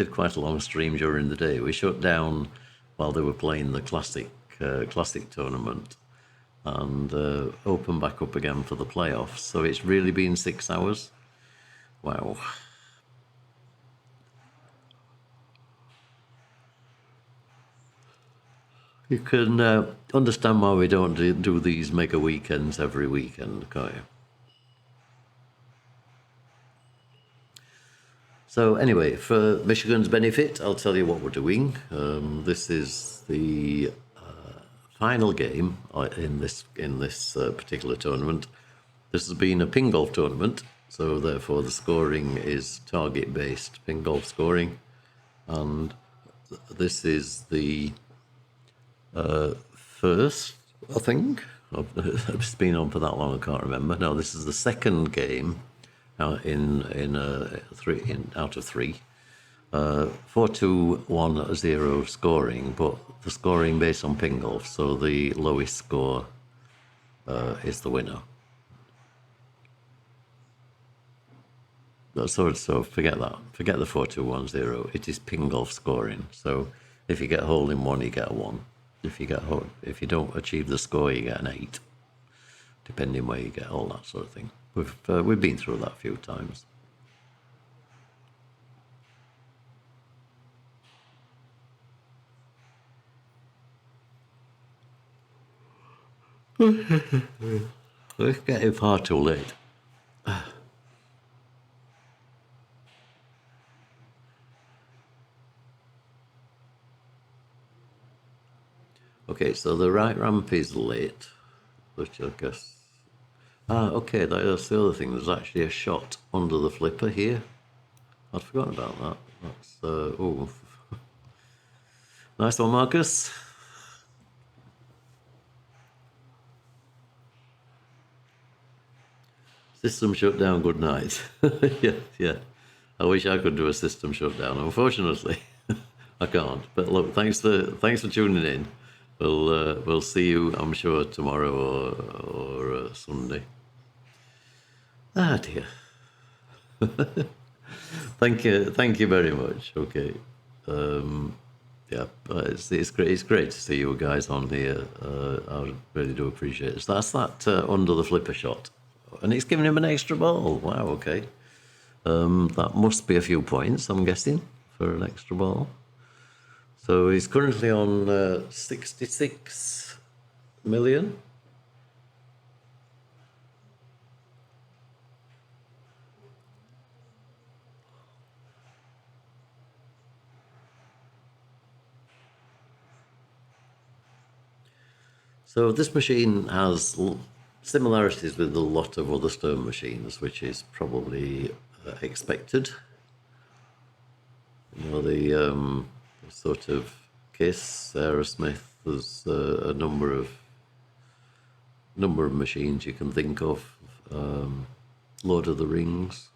quite a long stream during the day. We shut down while they were playing the classic tournament, and opened back up again for the playoffs. So it's really been 6 hours. Wow. You can understand why we don't do these mega weekends every weekend, can't you? So anyway, for Michigan's benefit, I'll tell you what we're doing. This is the final game in this particular tournament. This has been a Pingolf tournament, so therefore the scoring is target-based Pingolf scoring, and this is the first, I think. It's been on for that long, I can't remember. No, this is the second game out out of three. 4-2-1-0 scoring, but the scoring based on Pingolf, so the lowest score is the winner. So forget that. Forget the 4-2-1-0. It is Pingolf scoring. So if you get a hole in one, you get a 1. If you don't achieve the score, you get an 8. Depending where you get, all that sort of thing. We've been through that a few times. It's getting far too late. Okay, so the right ramp is lit, which I guess... okay, that's the other thing. There's actually a shot under the flipper here. I'd forgotten about that. That's, oh. Nice one, Markus. System shutdown, good night. yeah. I wish I could do a system shutdown. Unfortunately, I can't. But look, thanks for tuning in. We'll see you, I'm sure, tomorrow or Sunday. Ah dear. Thank you very much. Okay. Yeah, it's great. It's great to see you guys on here. I really do appreciate it. So that's that under the flipper shot, and it's giving him an extra ball. Wow. Okay. That must be a few points, I'm guessing, for an extra ball. So he's currently on 66 million. So this machine has similarities with a lot of other stone machines, which is probably expected. You know, the sort of Kiss, Aerosmith. There's a number of machines you can think of. Lord of the Rings.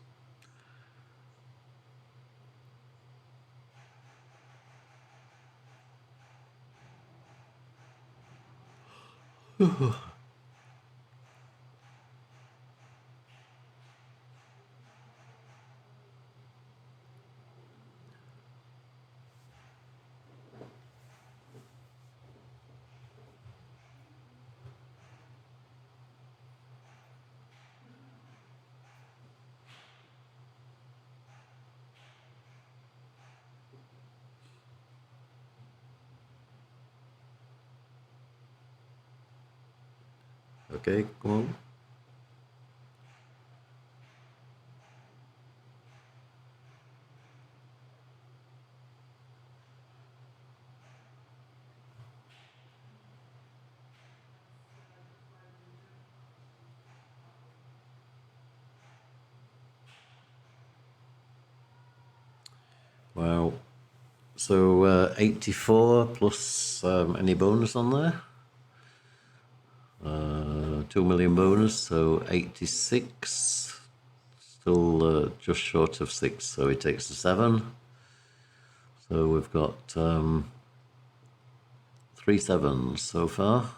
Okay, come on. Wow. So 84 plus any bonus on there? 2 million bonus, so 86. Still just short of 6, so he takes the 7. So we've got 3 7s so far.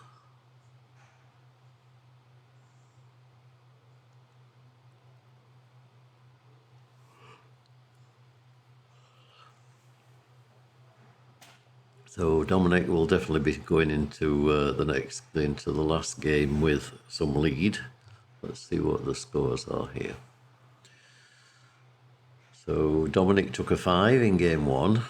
So Dominic will definitely be going into the last game with some lead. Let's see what the scores are here. So Dominic took a 5 in game 1.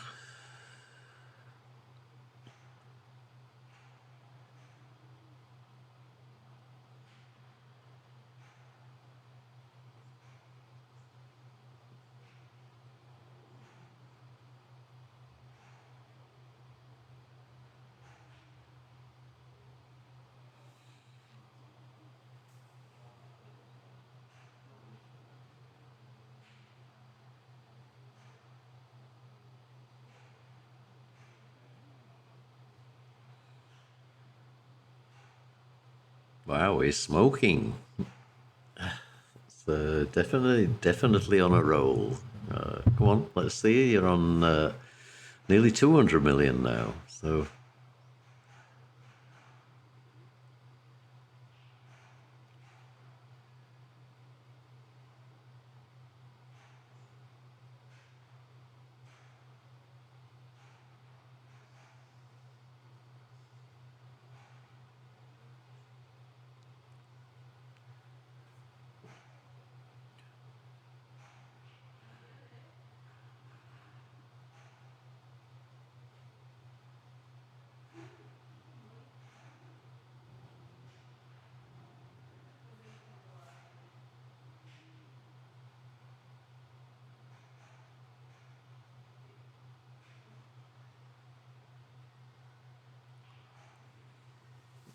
Wow, he's smoking. It's definitely on a roll. Come on, let's see. You're on nearly 200 million now. So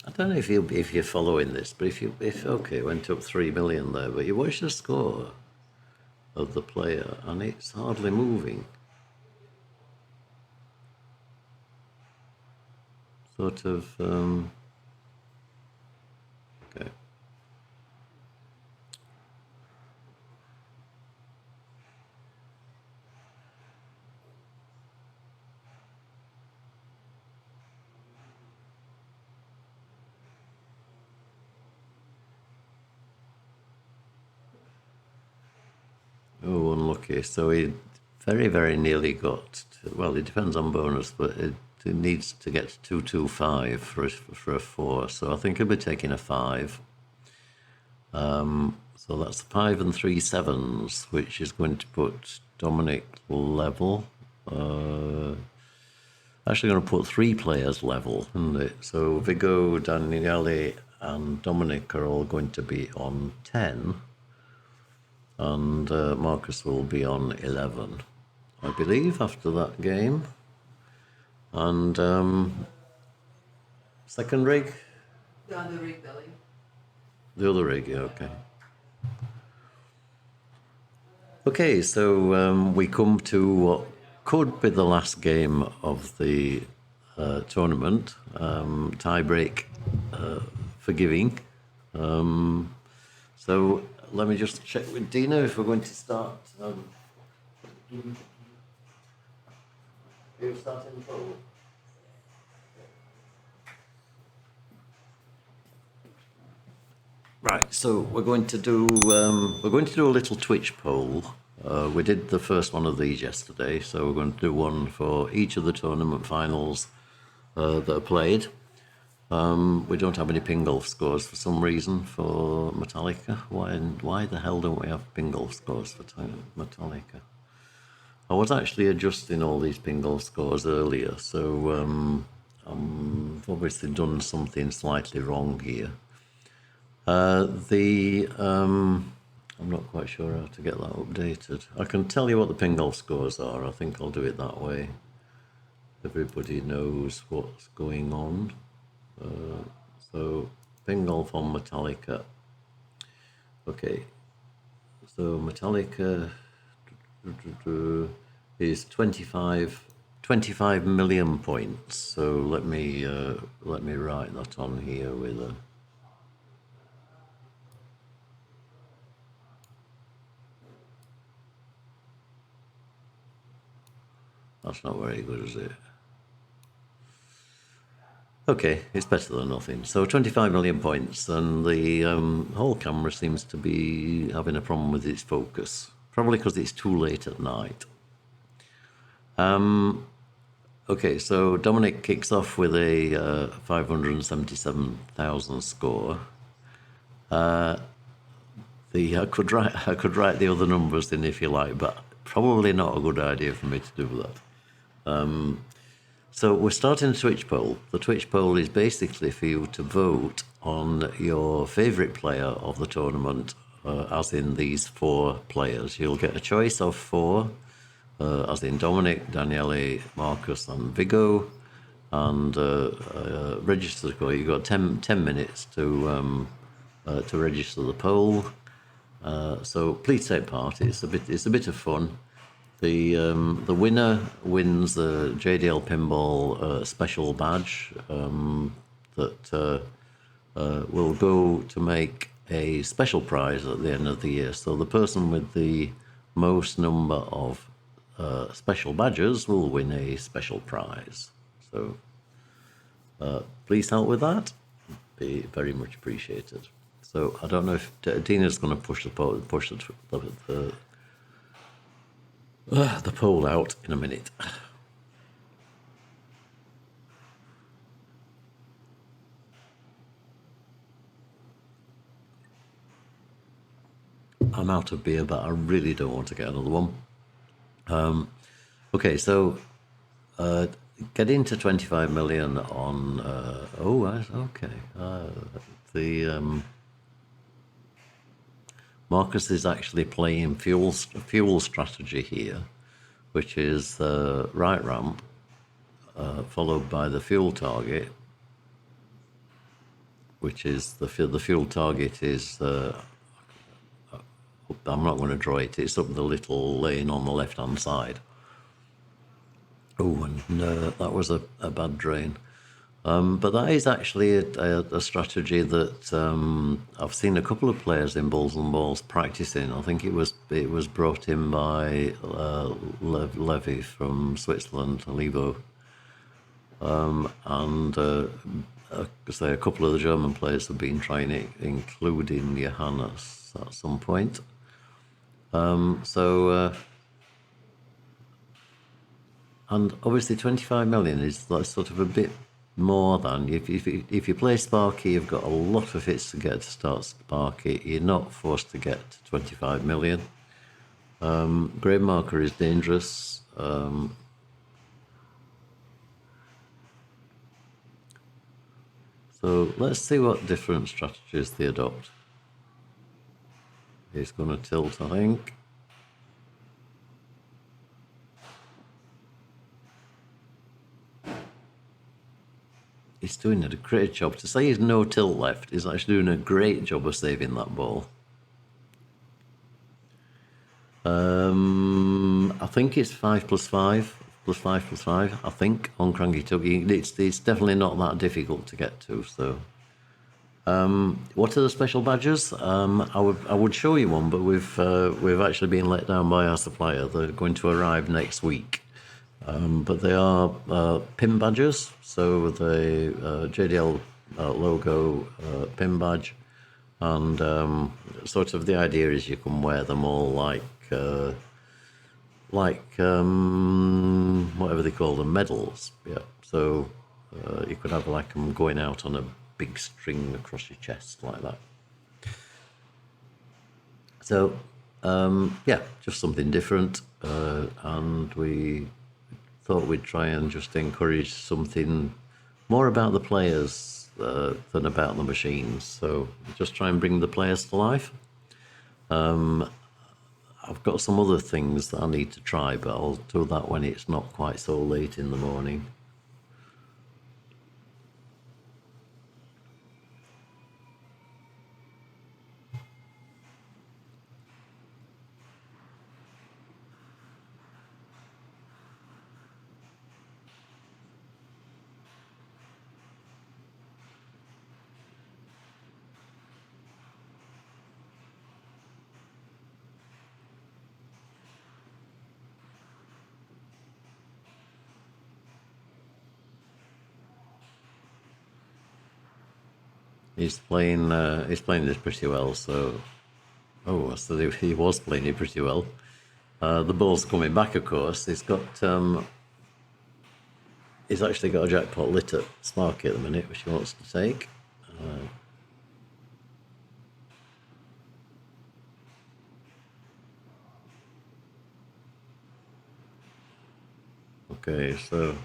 I don't know if you're following this, but if okay, went up 3 million there, but you watch the score of the player and it's hardly moving. Sort of okay. Oh, unlucky. So he very nearly got to, well, it depends on bonus, but it needs to get to 225 for a 4. So I think he'll be taking a 5. So that's 5 and 3 sevens, which is going to put Dominic level. Actually going to put 3 players level, isn't it? So Viggo, Daniele and Dominic are all going to be on 10. And Markus will be on 11, I believe, after that game. And second rig? The other rig, Billy. The other rig, yeah, okay. Okay, so we come to what could be the last game of the tournament, tie-break forgiving. So let me just check with Dina if we're going to start. Are you starting the poll? Right, so we're going to do a little Twitch poll. We did the first one of these yesterday, so we're going to do one for each of the tournament finals that are played. We don't have any Pingolf scores for some reason for Metallica. Why the hell don't we have Pingolf scores for Metallica? I was actually adjusting all these Pingolf scores earlier, so I've obviously done something slightly wrong here. I'm not quite sure how to get that updated. I can tell you what the Pingolf scores are. I think I'll do it that way. Everybody knows what's going on. So Pingolf on Metallica. Okay. So Metallica is 25 million points. So let me write that on here with a. That's not very good, is it? Okay, it's better than nothing. So 25 million points, and the whole camera seems to be having a problem with its focus. Probably because it's too late at night. Okay, so Dominic kicks off with a 577,000 score. I could write the other numbers in if you like, but probably not a good idea for me to do that. So we're starting a Twitch poll. The Twitch poll is basically for you to vote on your favourite player of the tournament, as in these 4 players. You'll get a choice of 4, as in Dominic, Daniele, Markus and Viggo, and register the score. You've got 10 minutes to register the poll. So please take part. It's a bit of fun. The winner wins the JDL Pinball special badge that will go to make a special prize at the end of the year. So the person with the most number of special badges will win a special prize. So please help with that. Be very much appreciated. So I don't know if Dina's going to push the poll out in a minute. I'm out of beer, but I really don't want to get another one. Okay, so getting to 25 million on. The Markus is actually playing fuel strategy here, which is the right ramp followed by the fuel target, which is the fuel target is. I'm not going to draw it. It's up the little lane on the left-hand side. Oh, and that was a bad drain. But that is actually a strategy that I've seen a couple of players in Bulls&Balls practicing. I think it was brought in by Levy from Switzerland, Levo, and say a couple of the German players have been trying it, including Johannes at some point. And obviously 25 million is like sort of a bit more than if you play Sparky, you've got a lot of hits to get to start Sparky. You're not forced to get to 25 million. Grave marker is dangerous. So let's see what different strategies they adopt. He's going to tilt, I think. He's doing a great job. To say he's no tilt left, he's actually doing a great job of saving that ball. I think it's 5 + 5, +5 + 5, I think, on Cranky Tuggy. It's definitely not that difficult to get to, so... what are the special badges? I would show you one, but we've actually been let down by our supplier. They're going to arrive next week. But they are pin badges, so the JDL logo pin badge, and sort of the idea is you can wear them all like whatever they call them, medals. Yeah, so you could have like them going out on a big string across your chest like that. So yeah, just something different, and we thought we'd try and just encourage something more about the players than about the machines. So just try and bring the players to life. I've got some other things that I need to try, but I'll do that when it's not quite so late in the morning. He's playing this pretty well, so... Oh, so he was playing it pretty well. The ball's coming back, of course. He's actually got a jackpot lit at Sparky at the minute, which he wants to take. Okay, so...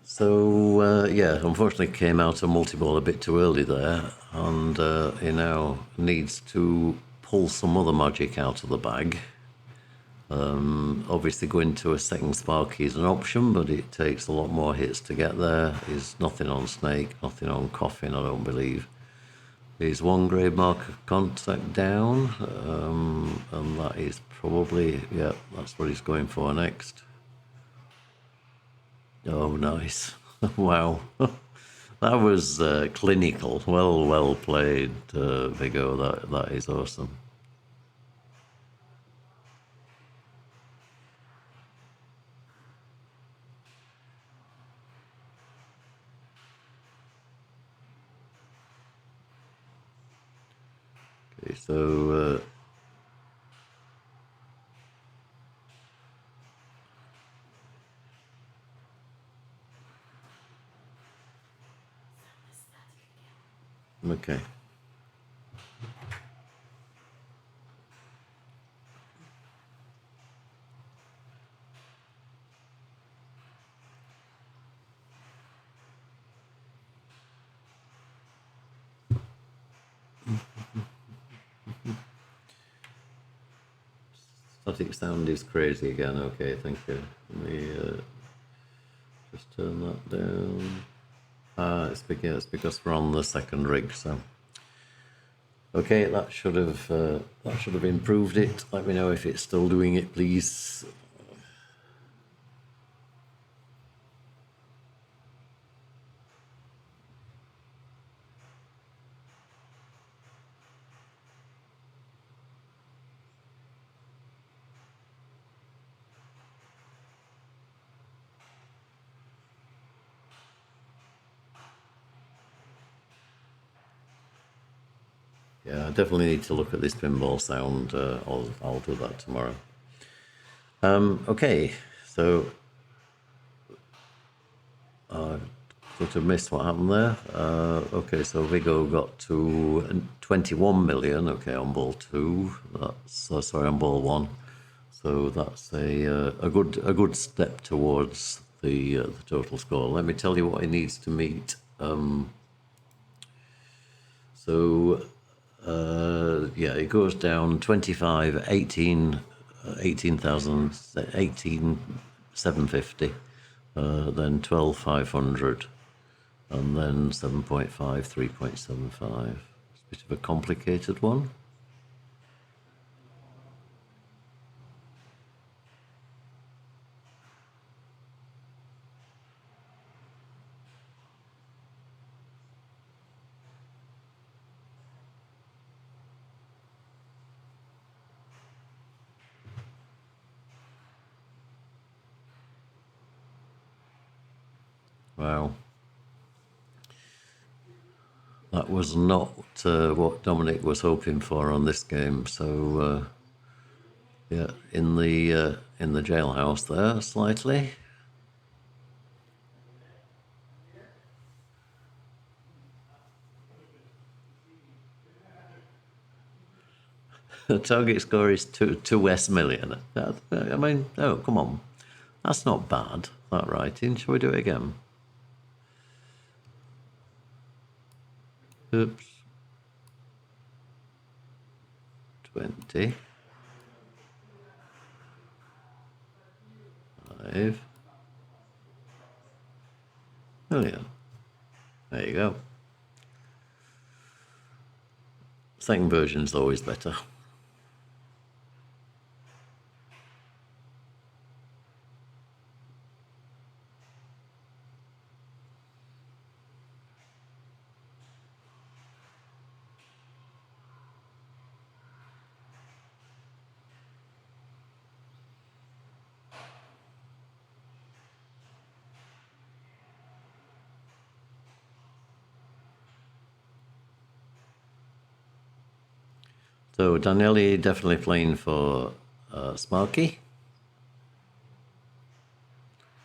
So, yeah, unfortunately came out a multi-ball a bit too early there, and he now needs to pull some other magic out of the bag. Obviously going to a second Sparky is an option, but it takes a lot more hits to get there. There's nothing on Snake, nothing on Coffin, I don't believe. He's one grade marker contact down, and that is probably, yeah, that's what he's going for next. Oh, nice. Wow. That was clinical. Well played, Viggo. That is awesome. Okay, so okay. Static sound is crazy again. Okay, thank you. Let me just turn that down. It's because we're on the second rig, so. Okay, that should have improved it. Let me know if it's still doing it, please. Yeah, I definitely need to look at this pinball sound. I'll do that tomorrow. Okay, so sort of missed what happened there. Okay, so Viggo got to 21 million. Okay, on ball 2. That's sorry, on ball 1. So that's a good step towards the total score. Let me tell you what he needs to meet. Yeah, it goes down 25, 18,750, then 12,500, and then 7.5, 3.75. It's a bit of a complicated one. Wow. That was not what Dominic was hoping for on this game. So, yeah, in the jailhouse there, slightly. The target score is 2 million. I mean, oh, come on. That's not bad, that writing. Shall we do it again? Oops. 20. 5 million. There you go. Second version's always better. So Daniele definitely playing for Sparky.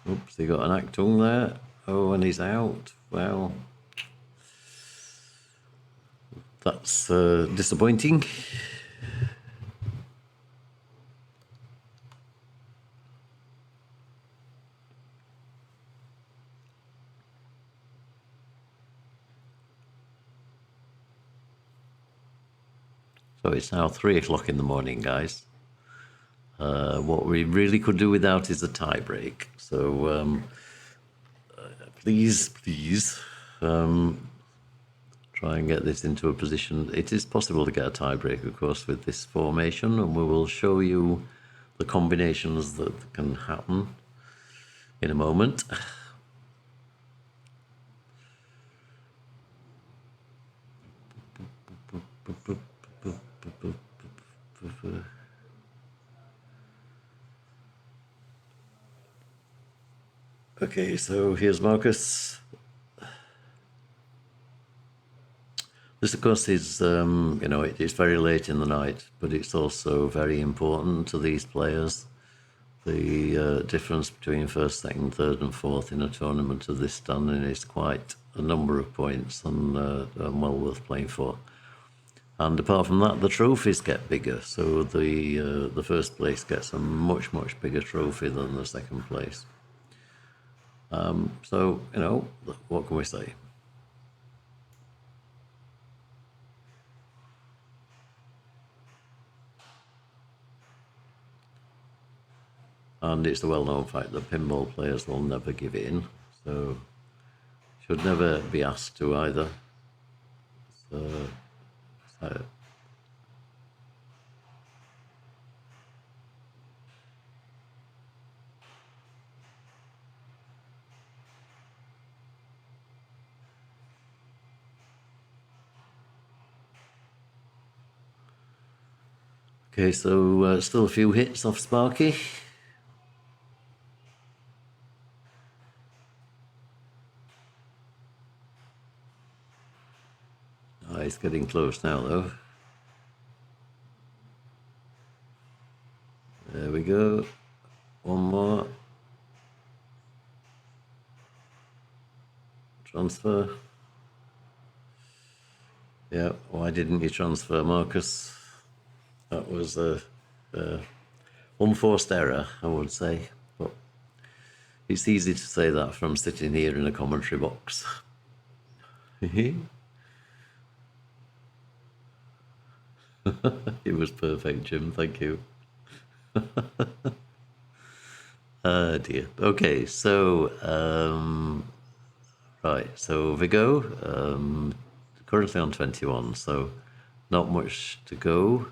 Oops, he got an Actung there. Oh, and he's out. Well, that's disappointing. So it's now 3 o'clock in the morning, guys. What we really could do without is a tie break. So please, try and get this into a position. It is possible to get a tiebreak, of course, with this formation, and we will show you the combinations that can happen in a moment. Okay, so here's Markus. This, of course, is, you know, it's very late in the night, but it's also very important to these players. The difference between first, second, third and fourth in a tournament of this standing is quite a number of points and well worth playing for. And apart from that, the trophies get bigger. So the first place gets a much, much bigger trophy than the second place. So, you know, what can we say? And it's a well-known fact that pinball players will never give in, so should never be asked to either. So okay, so still a few hits off Sparky. He's getting close now, though. There we go. One more. Transfer. Yeah, why didn't you transfer, Markus? That was a unforced error, I would say. But it's easy to say that from sitting here in a commentary box. It was perfect, Jim. Thank you. Dear. Okay, so right. So Viggo, currently on 21, so not much to go.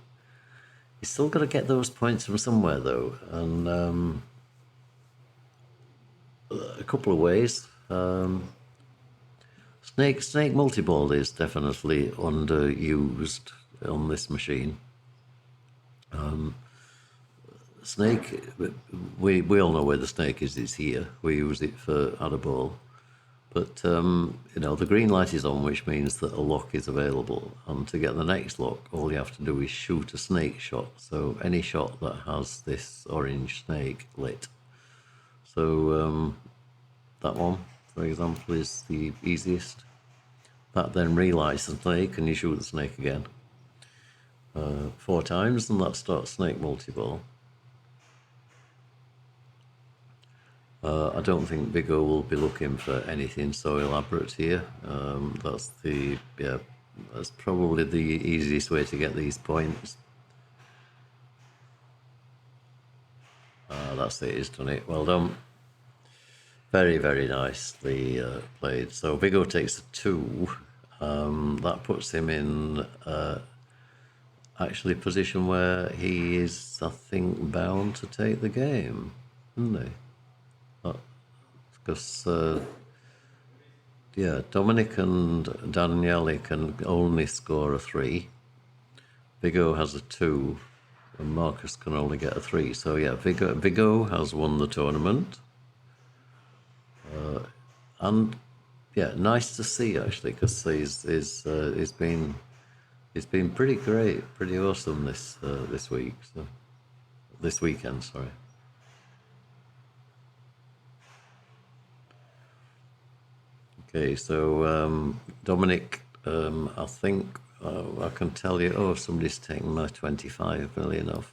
He's still got to get those points from somewhere, though, and a couple of ways. Snake multi-ball is definitely underused on this machine. Snake, we all know where the snake is. It's here. We use it for add a ball, but you know, the green light is on, which means that a lock is available. And to get the next lock, all you have to do is shoot a snake shot. So any shot that has this orange snake lit. So that one, for example, is the easiest. That then relights the snake, and you shoot the snake again 4 times, and that starts snake multi-ball. I don't think Viggo will be looking for anything so elaborate here. That's probably the easiest way to get these points. That's it, he's done it. Well done. Very, very nicely played. So Viggo takes a 2. That puts him in actually a position where he is, I think, bound to take the game, isn't he? Because yeah, Dominic and Daniele can only score a 3. Viggo has a 2, and Markus can only get a 3. So yeah, Viggo has won the tournament, and yeah, nice to see actually, because he's been pretty great, pretty awesome this week. So this weekend, sorry. Okay, so Dominic, I think I can tell you. Oh, somebody's taken my 25 million off.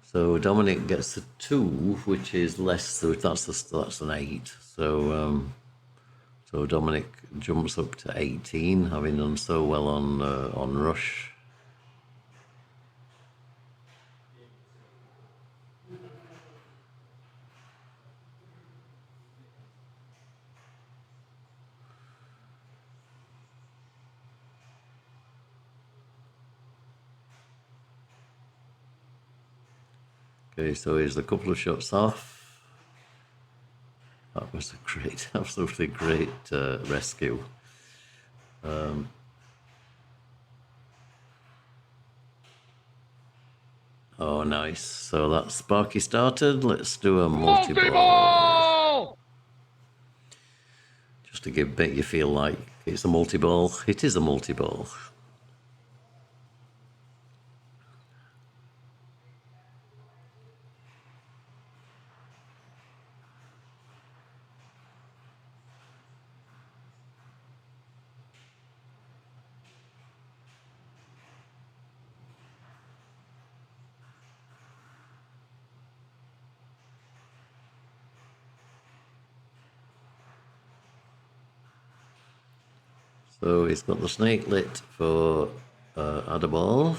So Dominic gets a 2, which is less. So that's an 8. So so Dominic jumps up to 18, having done so well on Rush. Okay, so he's a couple of shots off. That was a great, absolutely great rescue. Oh, nice. So that's Sparky started. Let's do a multi-ball. Just to make you feel like it's a multi-ball. It is a multi-ball. So he's got the snake lit for add a ball.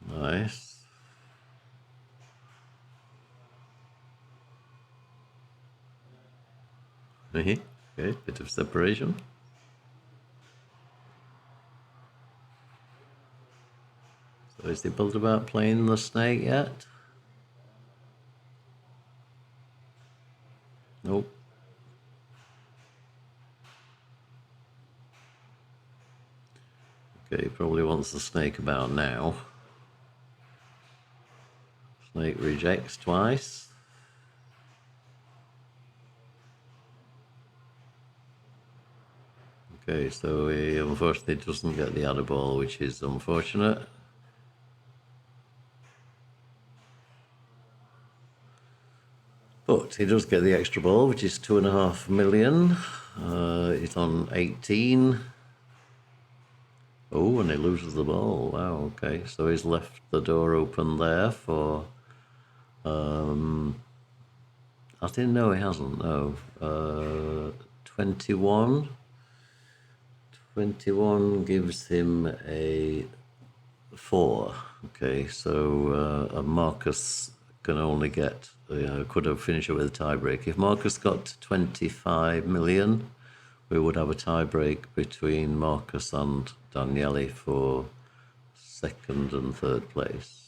Nice. Okay, bit of separation. So is he built about playing the snake yet? Nope. Okay, he probably wants the snake about now. Snake rejects twice. Okay, so he unfortunately doesn't get the other ball, which is unfortunate. But he does get the extra ball, which is 2.5 million. It's on 18. Oh, and he loses the ball. Wow, okay. So he's left the door open there for... I didn't know he hasn't, no. 21. 21 gives him a 4. Okay, so Markus can only get... could have finished it with a tiebreak. If Markus got 25 million, we would have a tiebreak between Markus and Daniele for second and third place.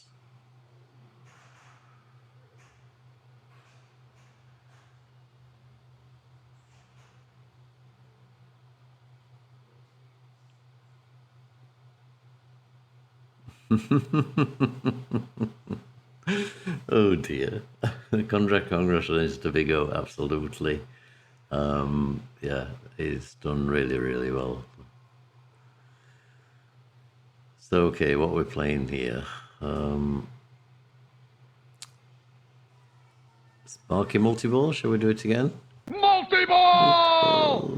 Oh dear. Congratulations to Viggo, absolutely. Yeah, he's done really, really well. So, okay, what we're playing here. Sparky multi-ball, shall we do it again? Multi-ball!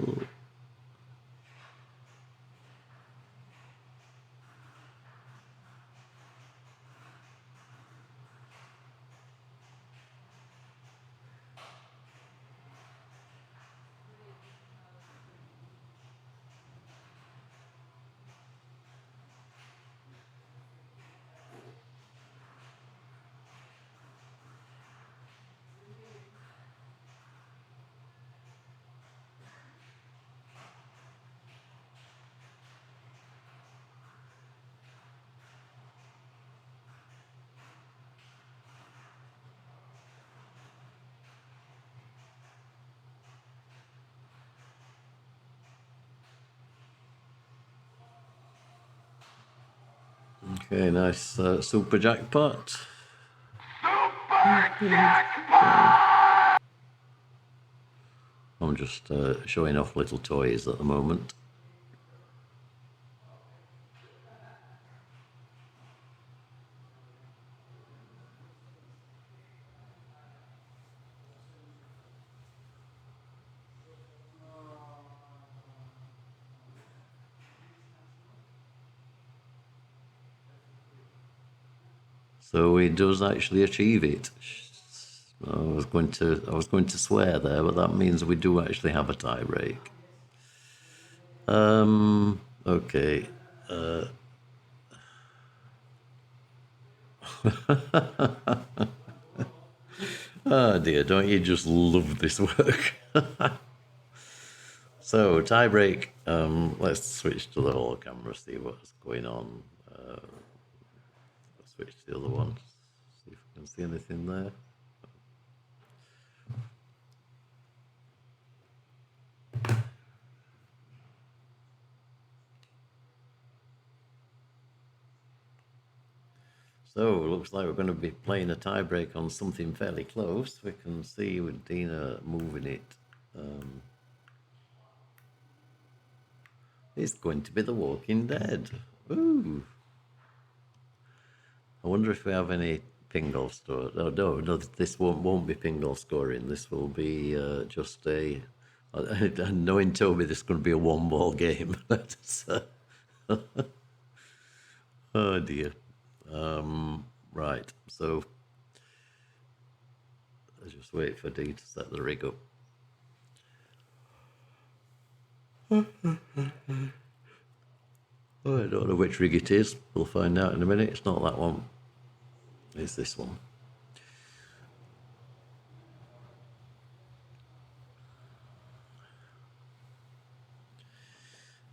Okay, nice super jackpot. Super jackpot! I'm just showing off little toys at the moment. So he does actually achieve it. I was going to swear there, but that means we do actually have a tie break. Okay. Oh dear, don't you just love this work? So, tie break. Let's switch to the whole camera, see what's going on. Let's switch to the other one, see if we can see anything there. So, looks like we're going to be playing a tie break on something fairly close. We can see with Dina moving it. It's going to be The Walking Dead. Ooh. I wonder if we have any Pingolf store. Oh, no, this won't be Pingolf scoring. This will be just a. Knowing Toby, this is going to be a one-ball game. Oh dear. Right, so let's just wait for Dee to set the rig up. Oh, I don't know which rig it is. We'll find out in a minute. It's not that one. It's this one.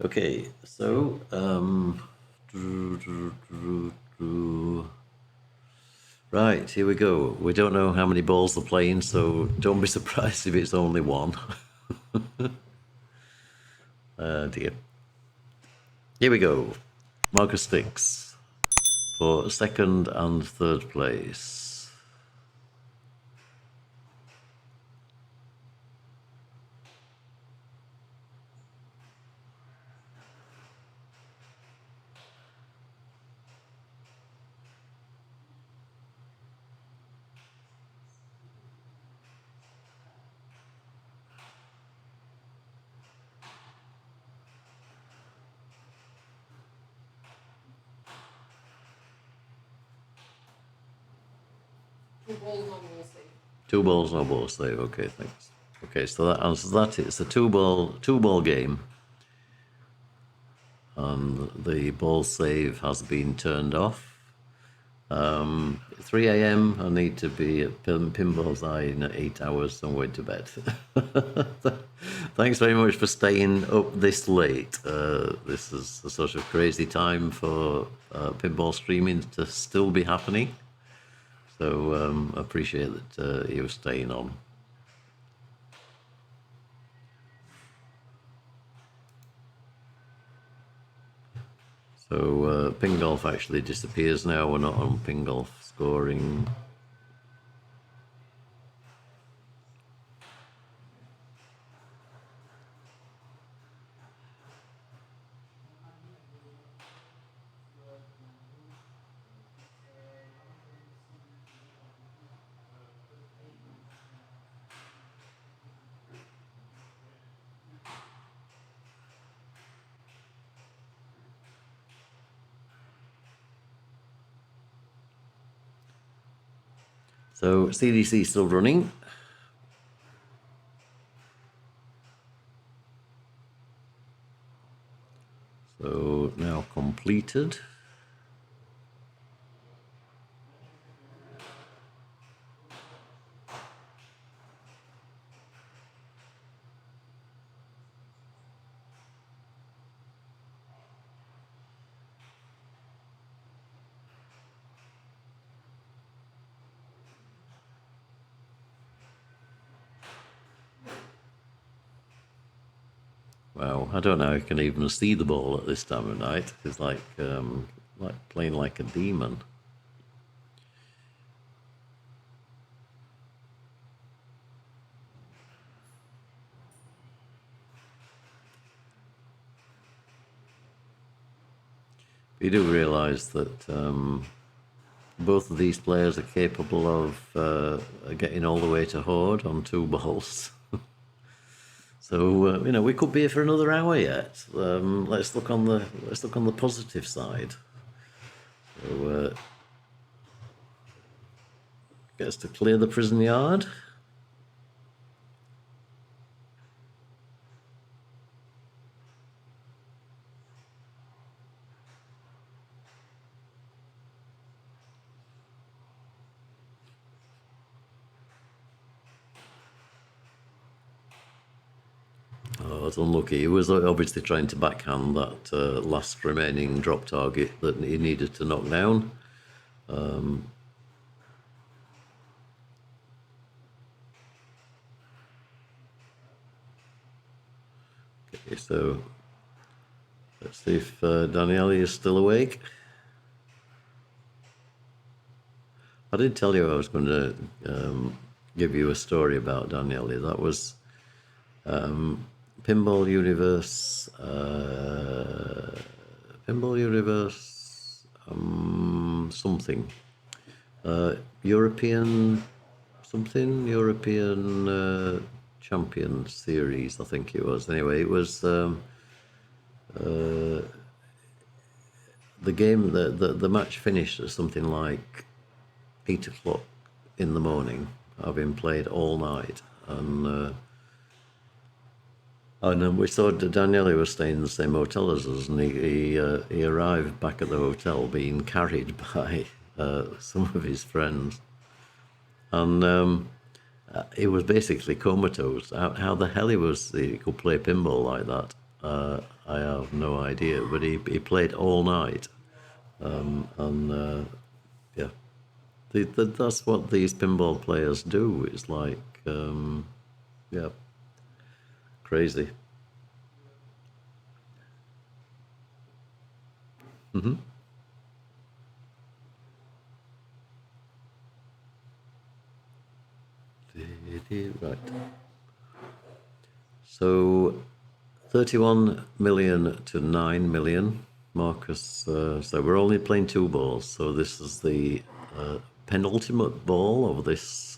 Okay, so right, here we go. We don't know how many balls they're playing, so don't be surprised if it's only one. Dear. Here we go. Markus Stix for second and third place. Two balls, no ball save. 2 balls, no ball save. Okay, thanks. Okay, so that answers that. It's a two ball game. And the ball save has been turned off. 3 a.m. I need to be at Pinball's Eye in 8 hours, so I'm going to bed. Thanks very much for staying up this late. This is a sort of crazy time for pinball streaming to still be happening. So I appreciate that you're staying on. So Pingolf actually disappears now. We're not on Pingolf scoring. So CDC still running. So now completed. Wow, I don't know how you can even see the ball at this time of night. It's like playing like a demon. You do realise that both of these players are capable of getting all the way to Horde on 2 balls. So we could be here for another hour yet. Let's look on the positive side. So gets to clear the prison yard. was unlucky. He was obviously trying to backhand that last remaining drop target that he needed to knock down. Okay, so let's see if Daniele is still awake. I did tell you I was going to give you a story about Daniele. That was Pinball Universe, something. European Champion Series, I think it was. Anyway, it was the game, the match finished at something like 8 o'clock in the morning, having played all night, and then we saw Daniele was staying in the same hotel as us, and he arrived back at the hotel being carried by some of his friends, and he was basically comatose. How the hell he could play pinball like that, I have no idea. But he played all night, and yeah, that's what these pinball players do. It's like, yeah. Crazy. Right. So 31 million to 9 million. Markus, so we're only playing 2 balls. So this is the penultimate ball of this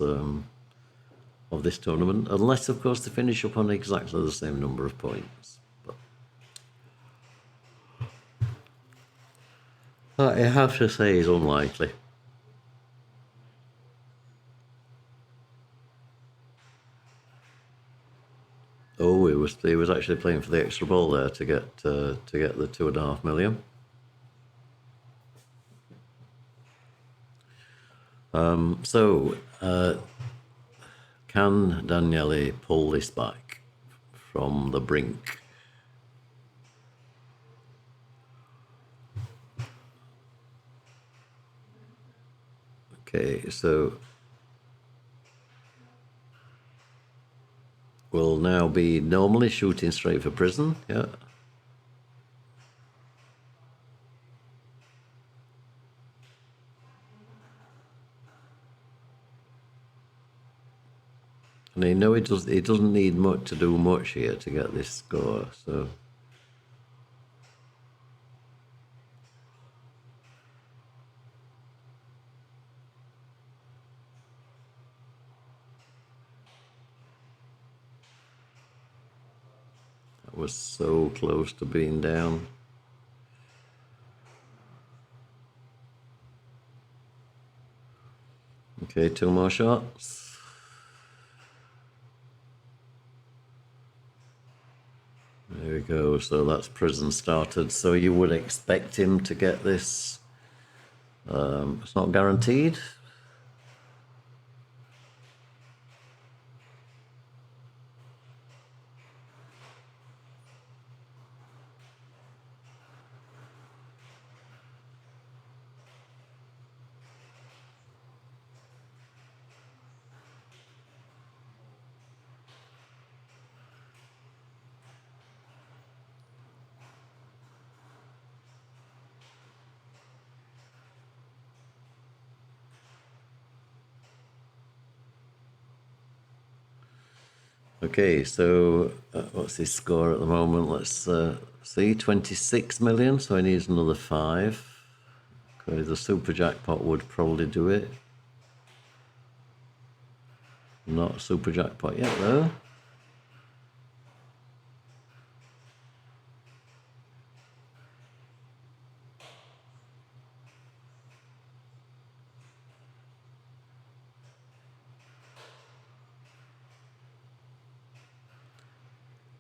tournament, unless of course they finish up on exactly the same number of points. But I have to say is unlikely. Oh, he was actually playing for the extra ball there to get the 2.5 million. So can Daniele pull this back from the brink? Okay, so we'll now be normally shooting straight for prison, yeah. And he doesn't need much to do much here to get this score, so. That was so close to being down. Okay, 2 more shots. There we go. So that's prison started. So you would expect him to get this. It's not guaranteed. Okay, so what's his score at the moment? Let's see, 26 million, so he needs another 5. Okay, the super jackpot would probably do it. Not super jackpot yet, though.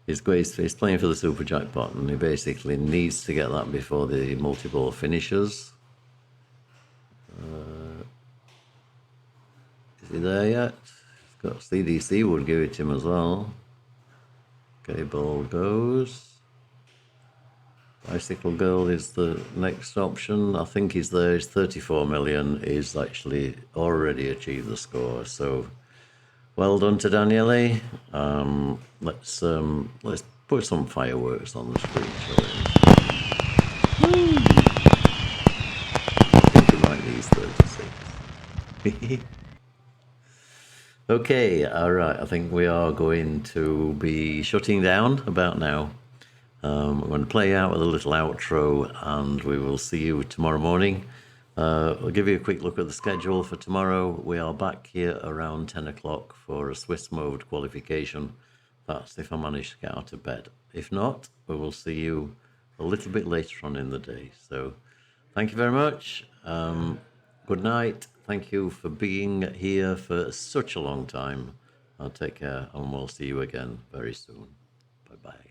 He's playing for the super jackpot, and he basically needs to get that before the multi-ball finishes. Is he there yet? He's got CDC would give it to him as well. Okay, ball goes. Bicycle Girl is the next option. I think he's there. He's 34 million. He's actually already achieved the score. So well done to Daniele. Let's put some fireworks on the screen, shall we? I think he might need 36. Okay, all right. I think we are going to be shutting down about now. I'm going to play out with a little outro, and we will see you tomorrow morning. I'll give you a quick look at the schedule for tomorrow. We are back here around 10 o'clock for a Swiss mode qualification. That's if I manage to get out of bed. If not, we will see you a little bit later on in the day. So thank you very much. Good night. Thank you for being here for such a long time. Take care, and we'll see you again very soon. Bye-bye.